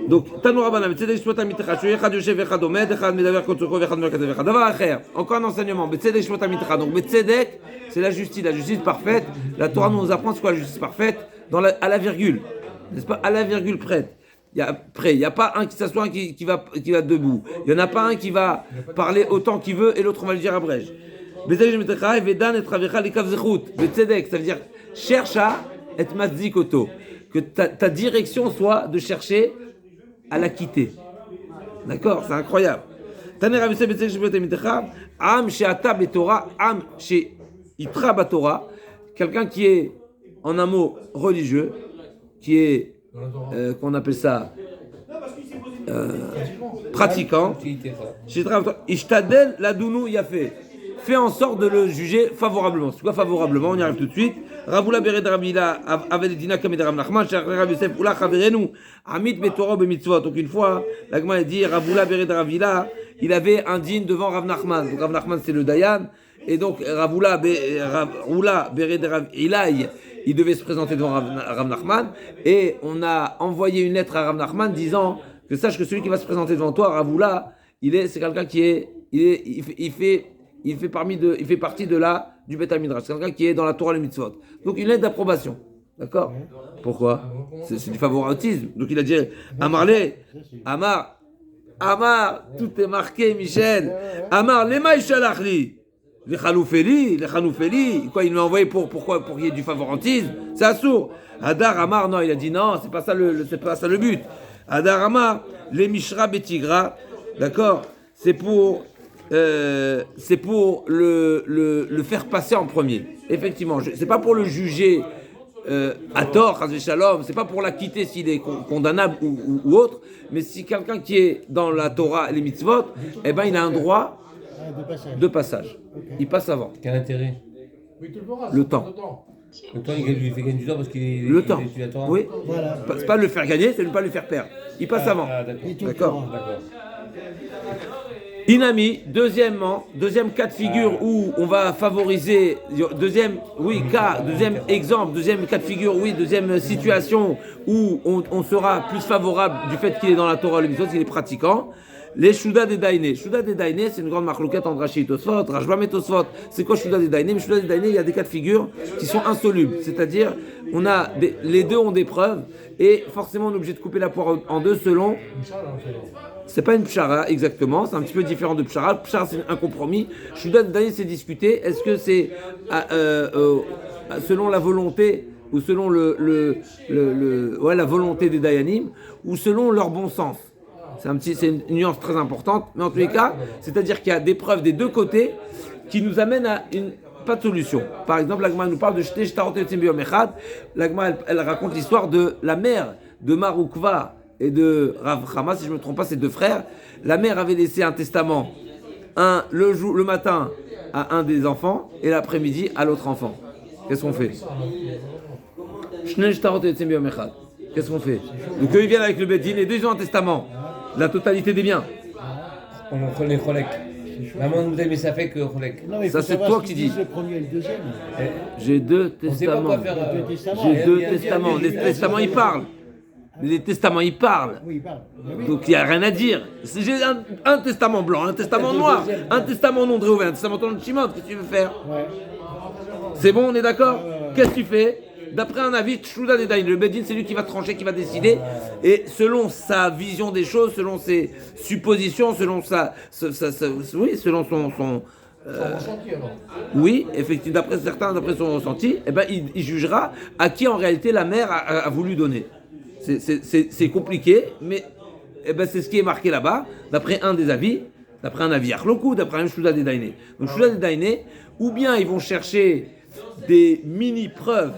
Donc, Tanoura Banam, Tzedek Shmot Amitecha, Echad Yoshev, Echad Omed, Echad Medaver Kotzoko, Echad Merkadev, Echad Davar Acher. Encore un enseignement, Tzedek Shmot Amitecha. Donc, Tzedek, c'est la justice parfaite. La Torah nous apprend c'est quoi la justice parfaite à la virgule, n'est-ce pas? À la virgule près. Il n'y a pas un qui s'assoit, un qui va debout. Il n'y en a pas un qui va parler autant qu'il veut et l'autre on va le dire à brèche. Tzedek Shmot Vedan et Travecha Lekav Zechut. Tzedek, ça veut dire cherche à être matzikoto. Que ta direction soit de chercher à la quitter. D'accord? C'est incroyable. Am she'ata betorah, am she'itra batorah, quelqu'un qui est en un mot religieux, qui est qu'on appelle ça pratiquant. Ishtadel ladunu yafé. Fait en sorte de le juger favorablement. C'est quoi favorablement? On y arrive tout de suite. Ravula bered Ravila avait les dina comme Rav Nachman, cher Rav Yosef Oula Chaverenu, Amit betorah bemitzvot. Donc une fois, l'agma dit Ravula bered Ravila, il avait un digne devant Rav Nachman. Donc Rav Nachman c'est le Dayan, et donc Ravula bered Ravila, il devait se présenter devant Rav Nachman, et on a envoyé une lettre à Rav Nachman disant que sache que celui qui va se présenter devant toi, Ravula, c'est quelqu'un qui est, il fait partie du Beth Midrash. C'est quelqu'un qui est dans la Torah le mitzvot. Donc une lettre d'approbation. D'accord? Pourquoi? C'est du favoritisme. Donc il a dit Amar, tout est marqué, Michel. Amar, lema ishalachli. Les chanoufeli. Quoi, il m'a envoyé pour qu'il y ait du favoritisme? C'est assourd. Hadar Amar, non, il a dit non, c'est pas ça le but. Hadar Amar, les mishra betigra. D'accord? C'est pour le faire passer en premier. Effectivement, c'est pas pour le juger à tort, Chas v'Shalom, c'est pas pour l'acquitter s'il est condamnable ou autre, mais si quelqu'un qui est dans la Torah et les mitzvot, eh ben il a un droit de passage. Okay. Il passe avant. Quel intérêt? Le temps. Le temps, il lui fait gagner du temps parce qu'il le temps. La Torah. Oui. Voilà. C'est pas le faire gagner, c'est ne pas le faire perdre. Il passe avant. D'accord. Inami, deuxième cas de figure où on va favoriser, deuxième exemple, deuxième cas de figure, deuxième situation où on sera plus favorable du fait qu'il est dans la Torah, le mitzvot, qu'il est pratiquant. Les Shuda des Daïné. Shuda des Daïné, c'est une grande marloquette entre Rashi et Tosfot. Rashbam et Tosfot, c'est quoi Shuda des Daïné? Mais Shuda des Daïné, il y a des cas de figure qui sont insolubles. C'est-à-dire, les deux ont des preuves et forcément on est obligé de couper la poire en deux selon. C'est pas une pshara exactement, c'est un petit peu différent de pshara. Pshara, c'est un compromis. Shuda des Daïné, c'est discuté. Est-ce que c'est selon la volonté ou selon la volonté des Dayanim ou selon leur bon sens? C'est une nuance très importante, mais en tous les cas, c'est-à-dire qu'il y a des preuves des deux côtés qui nous amènent à pas de solution. Par exemple, l'Agma nous parle de Shtei Shtarot Yotzim B'Yom Echad. L'Agma, elle raconte l'histoire de la mère de Marukva et de Rav Chama, si je ne me trompe pas, c'est deux frères. La mère avait laissé un testament, le matin à un des enfants et l'après-midi à l'autre enfant. Qu'est-ce qu'on fait? Shtei Shtarot Yotzim B'Yom Echad. Qu'est-ce qu'on fait? Donc eux, ils viennent avec le Bedin et deux, ils ont un testament. La totalité des biens. On connaît Cholek. Maman nous dit, mais ça fait que Cholek. Ça, c'est toi qui dis. Le premier et le deuxième. J'ai deux testaments. J'ai deux testaments. Les testaments, ils parlent. Les testaments, ils parlent. Oui, ils parlent. Donc, il n'y a rien à dire. J'ai un testament blanc, un testament noir, un testament non de Réhouven, un testament non de Shimon. Qu'est-ce que tu veux faire? C'est bon, on est d'accord? Qu'est-ce que tu fais? D'après un avis, Shuda des Daïn, le Bedin, c'est lui qui va trancher, qui va décider. Et selon sa vision des choses, selon ses suppositions, selon selon son oui, effectivement, d'après son ressenti, eh ben, il jugera à qui en réalité la mère a voulu donner. C'est compliqué, mais eh ben, c'est ce qui est marqué là-bas, d'après un des avis, d'après un avis Achloku, d'après un Shuda des Daïné. Donc Shuda des Daïné, ou bien ils vont chercher des mini-preuves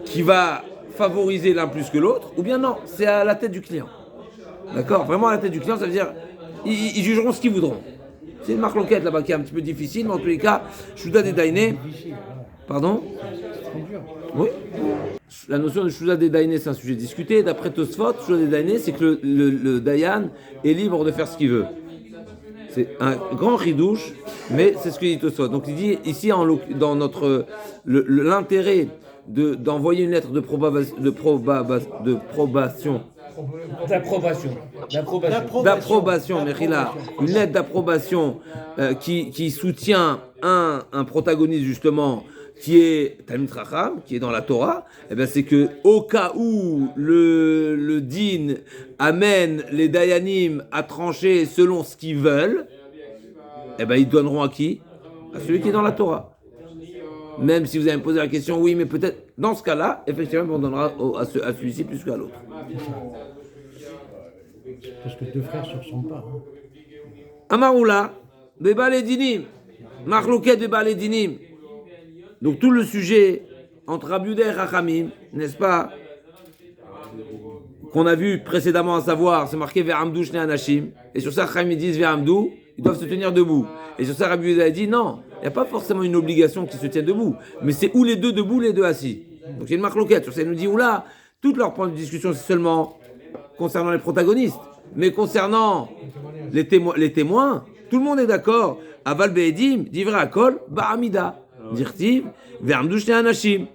qui va favoriser l'un plus que l'autre, ou bien non, c'est à la tête du client. D'accord? Vraiment à la tête du client, ça veut dire ils jugeront ce qu'ils voudront. C'est une marloquette là-bas qui est un petit peu difficile, mais en tous les cas, Shuda des Daïné. Difficile, voilà. Pardon? C'est très dur. Oui. La notion de Shuda des Daïné, c'est un sujet discuté. D'après Tosfot, Shuda des Daïné, c'est que le Dayan est libre de faire ce qu'il veut. C'est un grand ridouche, mais c'est ce que dit Tosfot. Donc il dit ici, dans notre l'intérêt d'envoyer une lettre d'approbation, Mechila, une lettre d'approbation qui soutient un protagoniste justement qui est Talmid Chacham, qui est dans la Torah, eh ben c'est que au cas où le din amène les dayanim à trancher selon ce qu'ils veulent, eh ben ils donneront à qui? À celui qui est dans la Torah. Même si vous allez me poser la question, oui, mais peut-être dans ce cas-là, effectivement, on donnera à celui-ci plus qu'à l'autre. Parce que deux frères ne se ressemblent pas. Hein. Amaroula, Beba les dinim, Marloquet Beba les dinim. Donc tout le sujet entre Rabbi Yehuda et Rachamim, n'est-ce pas, qu'on a vu précédemment, à savoir, c'est marqué Ve'amdou Shnei Anashim, et sur ça Rachamim disent Ve'amdou, ils doivent se tenir debout. Et sur ça Rabbi Yehuda a dit non, il n'y a pas forcément une obligation qu'ils se tiennent debout, mais c'est ou les deux debout, les deux assis. Donc c'est une marloquette. Sur ça il nous dit, oula, toute leur point de discussion c'est seulement concernant les protagonistes, mais concernant les témoins, tout le monde est d'accord. Aval Be'edim, Divra Akol, Ba'amida. Dirtiv, Ve'amdou Shnei Anashim.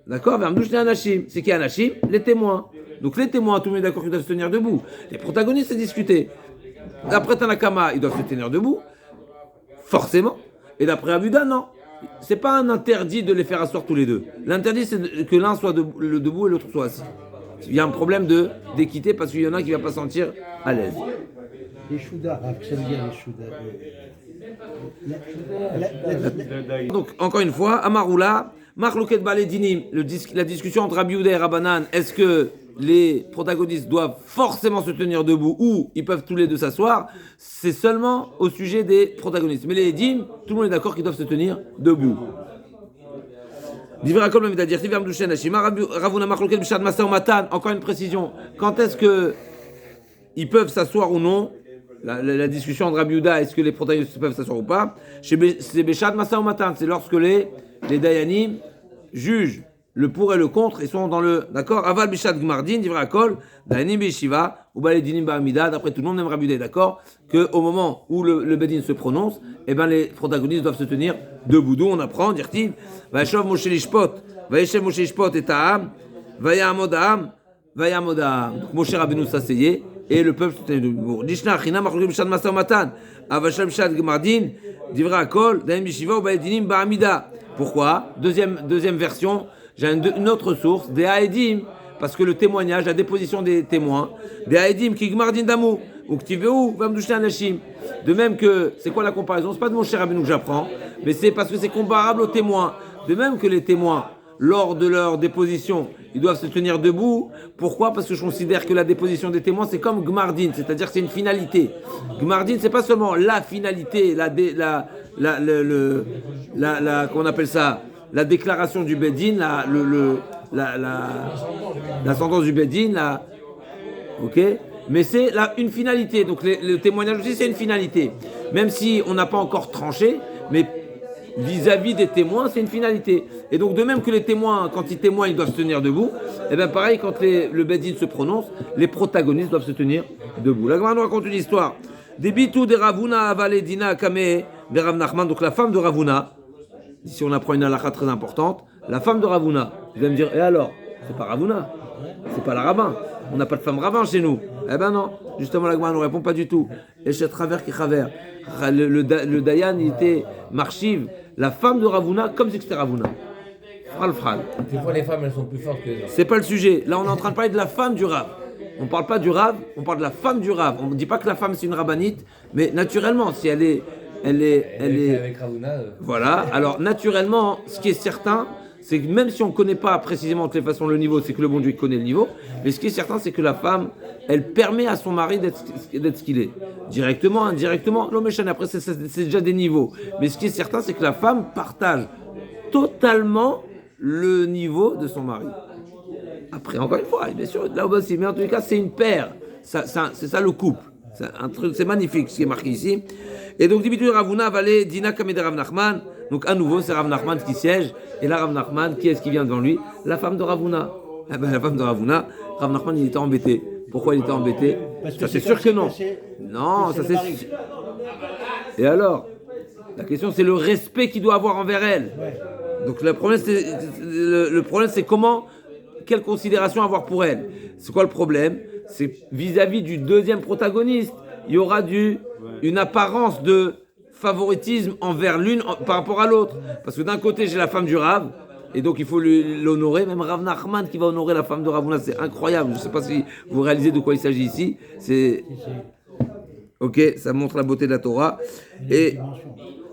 D'accord, Ve'amdou Shnei Anashim. C'est qui Anashim? Les témoins. Donc les témoins, tout le monde est d'accord qu'ils doivent se tenir debout. Les protagonistes, c'est discuté. D'après Tanakama, ils doivent se tenir debout. Forcément. Et d'après Abuda, non. C'est pas un interdit de les faire asseoir tous les deux. L'interdit, c'est que l'un soit debout et l'autre soit assis. Il y a un problème d'équité parce qu'il y en a un qui ne va pas se sentir à l'aise. Les Shuda, ça veut dire les Shuda. Donc, encore une fois, Amaroula, Marloquet Baledinim, la discussion entre Rabbi Yehuda et Rabbanan, est-ce que les protagonistes doivent forcément se tenir debout ou ils peuvent tous les deux s'asseoir? C'est seulement au sujet des protagonistes. Mais les Edim, tout le monde est d'accord qu'ils doivent se tenir debout. Encore une précision. Quand est-ce que ils peuvent s'asseoir ou non? La discussion entre Rabbi Yehuda, est-ce que les protagonistes peuvent s'asseoir ou pas? C'est Béchad Masa Matan, c'est lorsque les Dayanim jugent le pour et le contre, ils sont dans le. D'accord? Aval Béchad Gmardin, Divra Akol, Dayanim Beshiva, ou Baledinim Ba'amida, d'après tout le monde, même Rabbi Yehuda est d'accord, qu'au moment où le Bedin se prononce, eh ben les protagonistes doivent se tenir debout. D'où on apprend, dit-il, Vaïchav Moshe Lishpot, Vaïchav Moshe Lishpot et Ta'am, Vayamod Am, Vayamod Am. Donc Moshe Rabbeinu s'asseyait. Et le peuple se tenait debout. Dishna Achina Machlokim Bishad Masa Matan. Avashal Bishad Gmardin. Divra Akol. Daim Bishiva ou Baedinim Ba'amida. Pourquoi? Deuxième version. J'ai une autre source. Des Haedim. Parce que le témoignage, la déposition des témoins. Des Haedim qui Gmardin Damou. Ou Ktiveu Vamdushna Anashim. De même que, c'est quoi la comparaison? C'est pas de mon cher Rabbeinu que j'apprends. Mais c'est parce que c'est comparable aux témoins. De même que les témoins, lors de leur déposition, ils doivent se tenir debout. Pourquoi? Parce que je considère que la déposition des témoins, c'est comme Gmardin, c'est-à-dire que c'est une finalité. Gmardin, c'est pas seulement la finalité, qu'on appelle ça, la déclaration du Bedin, la sentence du Bedin, ok? Mais c'est une finalité. Donc le témoignage aussi, c'est une finalité. Même si on n'a pas encore tranché, mais vis-à-vis des témoins, c'est une finalité. Et donc, de même que les témoins, quand ils témoignent, ils doivent se tenir debout, et bien pareil, quand le Bedin se prononce, les protagonistes doivent se tenir debout. La Gemara nous raconte une histoire. Des bitou de Ravuna avaledina kame de Rav Nachman, donc la femme de Ravuna. Ici, on apprend une halakha très importante. La femme de Ravuna. Vous allez me dire, et alors? C'est pas Ravuna, c'est pas la rabbin. On n'a pas de femme rabbin chez nous. Eh ben non, justement, la Gemara ne répond pas du tout. Et chez Travers qui Travers. Le Dayan, il était marchiv, la femme de Ravuna, comme si c'était Ravuna. Fral. Des fois, les femmes, elles sont plus fortes que les hommes. C'est pas le sujet. Là, on est en train de parler de la femme du Rav. On parle pas du Rav, on parle de la femme du Rav. On ne dit pas que la femme c'est une rabbinite, mais naturellement, si elle est Avec Ravuna. Voilà. Alors, naturellement, ce qui est certain, c'est que même si on ne connaît pas précisément de toutes les façons le niveau, c'est que le bon Dieu connaît le niveau, mais ce qui est certain, c'est que la femme, elle permet à son mari d'être ce qu'il est. Directement, indirectement, l'homme est après, c'est déjà des niveaux. Mais ce qui est certain, c'est que la femme partage totalement le niveau de son mari. Après, encore une fois, bien sûr, là aussi, mais en tout cas, c'est une paire. C'est ça le couple. C'est un truc, c'est magnifique ce qui est marqué ici. Et donc, dit Ravuna valait Dina Kamede Rav Nachman. Donc, à nouveau, c'est Rav Nachman qui siège. Et là, Rav Nachman, qui est-ce qui vient devant lui? La femme de Ravuna. Eh ben, la femme de Ravuna, Rav Nachman, il était embêté. Pourquoi il était embêté? Parce que Ça, c'est sûr que non. Non, que ça c'est c'est. le mari. Et alors? La question, c'est le respect qu'il doit avoir envers elle. Ouais. Donc, le problème, c'est comment, quelle considération avoir pour elle. C'est quoi le problème? C'est vis-à-vis du deuxième protagoniste, il y aura une apparence de favoritisme envers l'une par rapport à l'autre. Parce que d'un côté, j'ai la femme du Rav, et donc il faut l'honorer. Même Rav Nachman qui va honorer la femme de Ravuna, c'est incroyable. Je ne sais pas si vous réalisez de quoi il s'agit ici. C'est... Ok, ça montre la beauté de la Torah. Et...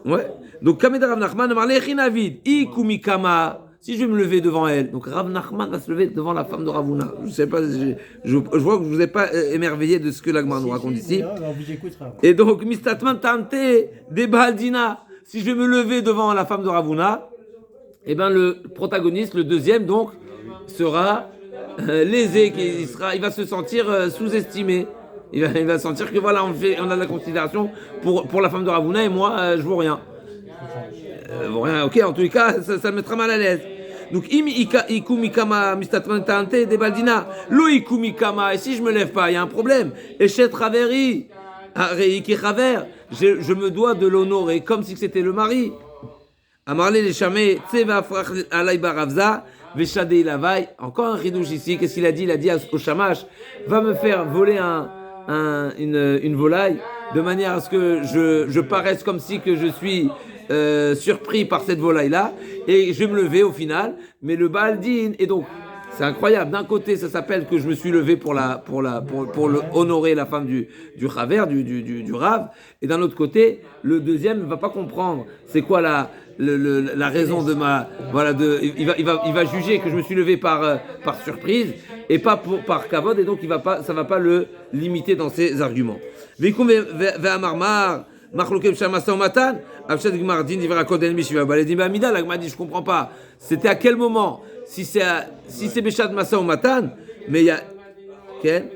Ouais. Donc, Kamed Rav Nachman, si je vais me lever devant elle, donc Rav Nachman va se lever devant la femme de Ravuna. Je sais pas, je vois que vous n'êtes pas émerveillé de ce que l'Agmar nous raconte ici. Non, on vous écoutera. Et donc, Mistatman Tante, des Baldina, si je vais me lever devant la femme de Ravuna, eh ben le protagoniste, le deuxième, donc, sera lésé, il va se sentir sous-estimé. Il va sentir que voilà, on a de la considération pour la femme de Ravuna et moi, je vaux rien. Rien, ok, en tous les cas, ça le mettra mal à l'aise. Donc, ikumikama mistatman tante de baldina, lo ikumikama, et si je me lève pas, il y a un problème. Et chez Traveri, je me dois de l'honorer comme si c'était le mari. Amarle les chamés, tseva frach alay baravza, veshadei lavai. Encore un ridouche ici, qu'est-ce qu'il a dit? Il a dit au shamash, va me faire voler une volaille, de manière à ce que je paraisse comme si que je suis surpris par cette volaille-là, et je vais me lever au final, mais le Baldin, et donc, c'est incroyable, d'un côté, ça s'appelle que je me suis levé pour honorer la femme du Chaver, du Rav, et d'un autre côté, le deuxième ne va pas comprendre c'est quoi la raison de ma... Voilà, il va juger que je me suis levé par surprise, et pas par kavod, et donc ça va pas le limiter dans ses arguments. Veikoum ve'amarmar, Machlokem Shamasa Matan, Abshad Gmardin, Divra Koden Mishiva Baledim Amida, la Gmadi, je comprends pas. C'était à quel moment? Si c'est Béchad Masa Matan, mais il y a. Quel?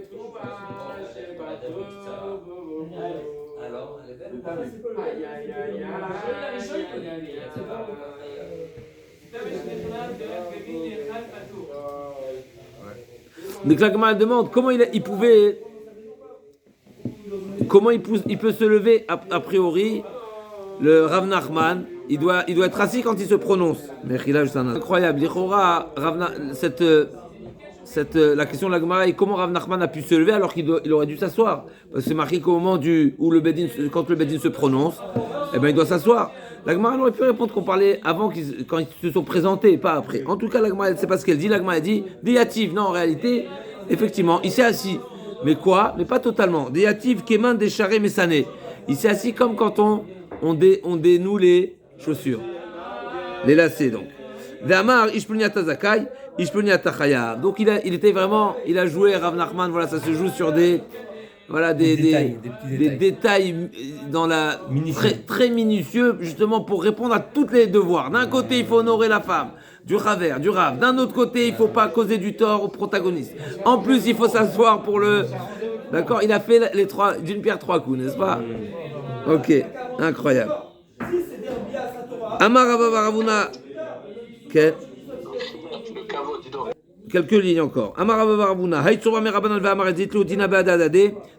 Donc la Gemara demande comment il pouvait. Comment il peut se lever a priori, le Rav Nachman, il doit être assis quand il se prononce. Mais c'est incroyable. La question de la Gemara est comment Rav Nachman a pu se lever alors qu'il aurait dû s'asseoir. Parce que c'est marqué qu'au moment quand le Bedin se prononce, eh ben il doit s'asseoir. La Gemara aurait pu répondre qu'on parlait avant quand ils se sont présentés, pas après. En tout cas, la Gemara, elle ne sait pas ce qu'elle dit. La Gemara dit Diativ. Non, en réalité, effectivement, il s'est assis. Mais quoi? Mais pas totalement. Déativ keman décharé mesané. Il s'est assis comme quand on dénoue les chaussures. Les lacets donc. Ve'amar ishpulniata zakai, ishpulniata chaya. Donc il a joué Rav Nachman, voilà, ça se joue sur des détails dans très, très minutieux, justement pour répondre à tous les devoirs. D'un côté, il faut honorer la femme, du Raver, du Rav. D'un autre côté, il ne faut pas causer du tort au protagoniste. En plus, il faut s'asseoir pour le... D'accord? Il a fait les trois, d'une pierre trois coups, n'est-ce pas? Ok, incroyable. Amar Ravuna. Okay. Quelques lignes encore.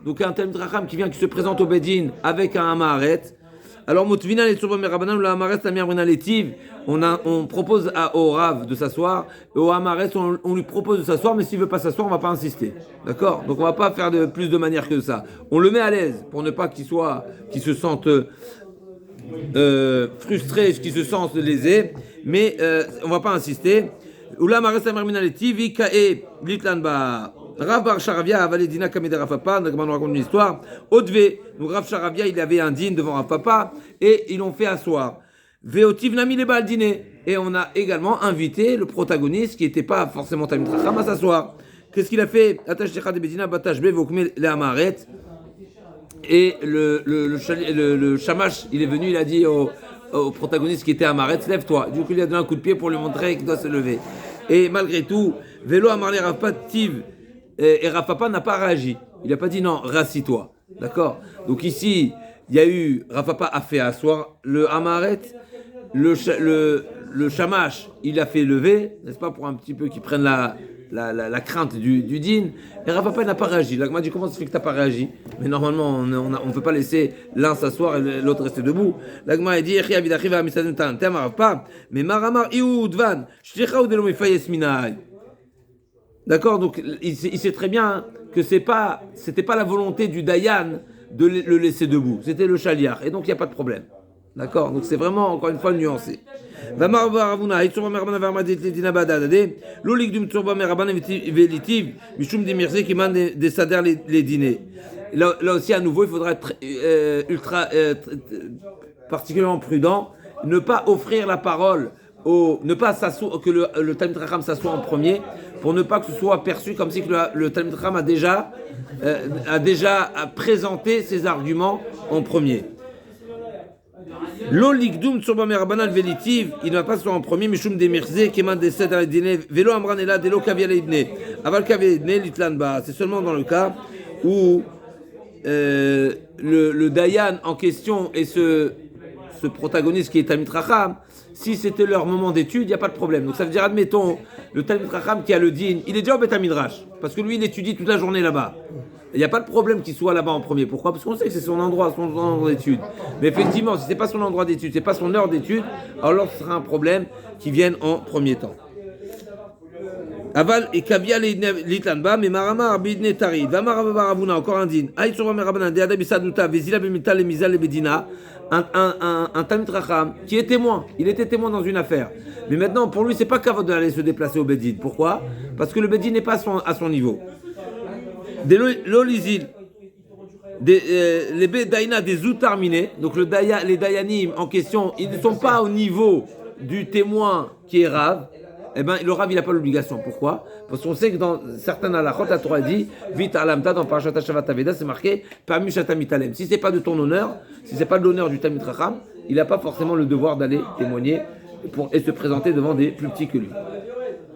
Donc un tel dracham qui vient, qui se présente au Bedin avec un Amaharet. Alors Motvina les Tsurba Merabanan, le Amaharet Samir Brunaletiv, on propose au Rav de s'asseoir, et au Amaharet on lui propose de s'asseoir, mais s'il veut pas s'asseoir, on va pas insister. D'accord? Donc on va pas faire plus de manière que ça. On le met à l'aise pour ne pas qu'il se sente frustré, qu'il se sente lésé, mais on va pas insister. Oula Mares Amarminaletiv, Ikae, Blitlanba. Rav Bar Sharavia avalé Dina Kameda Rav Papa, on raconte une histoire. Odve, donc Rav Sharavia, il avait un dîne devant Rav Papa et ils l'ont fait asseoir. Veotiv Nami les Baldine. Et on a également invité le protagoniste qui n'était pas forcément Tamid Racham à s'asseoir. Qu'est-ce qu'il a fait? Attache Techa de Bedina, Batash Be, Vokme le Amaret. Et le Shamash, il est venu, il a dit au protagoniste qui était Amaret, lève-toi. Du coup, il a donné un coup de pied pour lui montrer qu'il doit se lever. Et malgré tout, Vélo Amarle Rav Tiv. Et Rav Papa n'a pas réagi. Il n'a pas dit non, rassis-toi. D'accord. Donc ici, il y a eu, Rav Papa a fait asseoir le Amaret, le Shamash, il a fait lever, n'est-ce pas, pour un petit peu qu'ils prennent la crainte du din. Et Rav Papa n'a pas réagi. L'agma dit comment ça se fait que tu n'as pas réagi? Mais normalement, on ne peut pas laisser l'un s'asseoir et l'autre rester debout. L'agma a dit mais Maramar Iudvan, Shlicha ou Delo Mefayes Minai. D'accord, donc il sait très bien que c'était pas la volonté du Dayan de le laisser debout, c'était le Shaliach, et donc il n'y a pas de problème. D'accord, donc c'est vraiment encore une fois nuancé. Là aussi à nouveau il faudra être particulièrement prudent, ne pas offrir la parole ne pas que le Talmid Chacham s'assoie en premier, pour ne pas que ce soit perçu comme si que le Talmid Chacham a déjà présenté ses arguments en premier. L'olikdum tsurba merabanan velitiv, il ne va pas se faire en premier, mishum demirze, keman desed al dine, velo amran ela delo kavial ibne, aval kavial ibne litlan ba. C'est seulement dans le cas où le Dayan en question et ce protagoniste qui est Talmid Chacham, si c'était leur moment d'étude, il n'y a pas de problème. Donc ça veut dire, admettons, le Talmid Chacham qui a le din, il est déjà au Beth Midrash, parce que lui il étudie toute la journée là-bas. Il n'y a pas de problème qu'il soit là-bas en premier. Pourquoi? Parce qu'on sait que c'est son endroit d'étude. Mais effectivement, si ce n'est pas son endroit d'étude, ce n'est pas son heure d'étude, alors ce sera un problème qui vienne en premier temps. Aval et Kavia l'Itlanba, mais Marama Arbidne Tari, Vamara Baravuna, encore un din. Aïtsura Merabanan, Deada Bisaduta, Vezila Bemita, le Mizal, le Bedina, un Talmid Chacham qui est témoin. Il était témoin dans une affaire. Mais maintenant, pour lui, c'est pas kavod d'aller se déplacer au Bedin. Pourquoi? Parce que le Bedin n'est pas à son niveau. L'olizil, les Daïna des Outarminés, donc les Dayanim en question, ils ne sont pas au niveau du témoin qui est Rav. Eh bien, le Rav, il n'a pas l'obligation. Pourquoi? Parce qu'on sait que dans certains halachot, la Torah dit, vite alamta, dans Parashat Shavat Aveda, c'est marqué, parmi Shatamitalem. Si ce n'est pas de ton honneur, si ce n'est pas de l'honneur du Talmid Chacham, il n'a pas forcément le devoir d'aller témoigner et se présenter devant des plus petits que lui.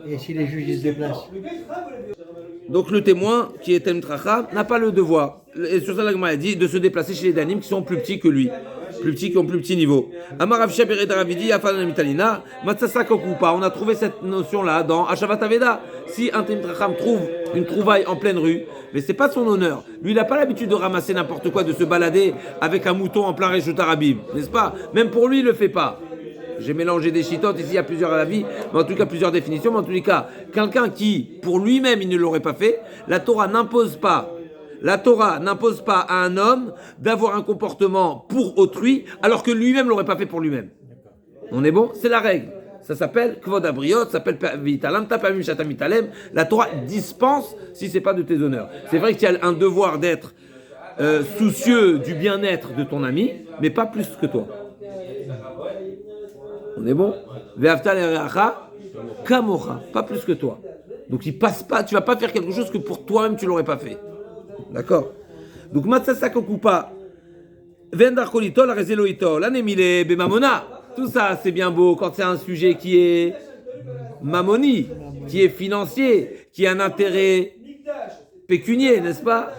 Et si les juges se déplacent? Donc le témoin, qui est Talmid Chacham, n'a pas le devoir. Et sur ça, l'Agma a dit de se déplacer chez les Danim qui sont plus petits que lui. Plus petits, qui ont plus petit niveau. Amarav Shaberet Ravidi, Afan Mitalina, Matsasa Kokupa. On a trouvé cette notion-là dans Hashavat Aveda. Si un Talmid Chacham trouve une trouvaille en pleine rue, mais c'est pas son honneur. Lui, il n'a pas l'habitude de ramasser n'importe quoi, de se balader avec un mouton en plein Reshut Arabim, n'est-ce pas? Même pour lui, il le fait pas. J'ai mélangé des chitotes, ici il y a plusieurs à la vie, mais en tout cas plusieurs définitions, mais en tous les cas, quelqu'un qui, pour lui-même, il ne l'aurait pas fait, la Torah n'impose pas à un homme d'avoir un comportement pour autrui, alors que lui-même ne l'aurait pas fait pour lui-même. On est bon? C'est la règle. Ça s'appelle Kvod Abriot, ça s'appelle Vitalam, Tapamim Shatamitalem. La Torah dispense si ce n'est pas de tes honneurs. C'est vrai qu'il y a un devoir d'être soucieux du bien-être de ton ami, mais pas plus que toi. On est bon? Kamocha, pas plus que toi. Donc il passe pas, tu vas pas faire quelque chose que pour toi-même tu l'aurais pas fait. D'accord? Donc Matsasa Kokupa, Vendar Kolitol, Arezeloitol, Anemile, Bemamona. Tout ça c'est bien beau quand c'est un sujet qui est mamoni, qui est financier, qui a un intérêt pécunier, n'est-ce pas?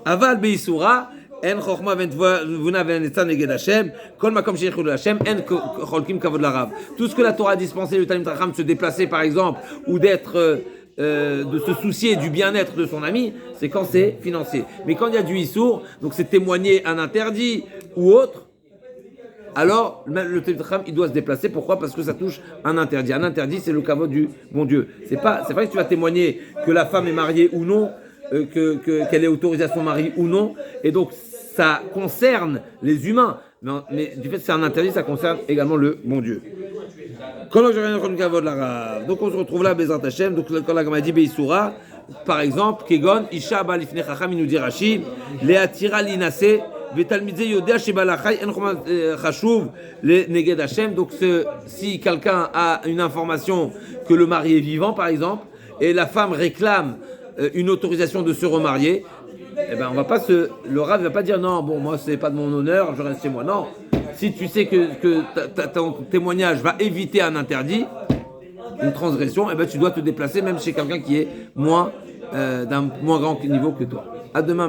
Aval Beisoura. En chokma v'ntvuna v'netzan neged Hashem, kol makom sheichul Hashem, en cholkim kavod larav. Tout ce que la Torah a dispensé, le Talmid Chacham, se déplacer par exemple, ou de se soucier du bien-être de son ami, c'est quand c'est financier. Mais quand il y a du issour, donc c'est témoigner un interdit ou autre, alors le Talmid Chacham, il doit se déplacer. Pourquoi? Parce que ça touche un interdit. Un interdit, c'est le kavod du bon Dieu. C'est vrai que tu vas témoigner que la femme est mariée ou non, qu'elle est autorisée à son mari ou non, et donc ça concerne les humains, mais du fait que c'est un interdit, ça concerne également le bon Dieu. Donc on se retrouve là, Bezrat Hashem, donc quand la Gemara dit Beisoura, par exemple, Kegon, Isha Balifne Chacham, il nous dit Rashi, Leatira Linase, Vetalmidze Yodea Shebalachai, En Chashuv, le Neged Hashem. Donc si quelqu'un a une information que le mari est vivant, par exemple, et la femme réclame une autorisation de se remarier, eh ben on va pas le Rav va pas dire non, bon moi c'est pas de mon honneur, je reste chez moi. Non, si tu sais que ton témoignage va éviter un interdit, une transgression, eh ben tu dois te déplacer même chez quelqu'un qui est d'un moins grand niveau que toi. À demain,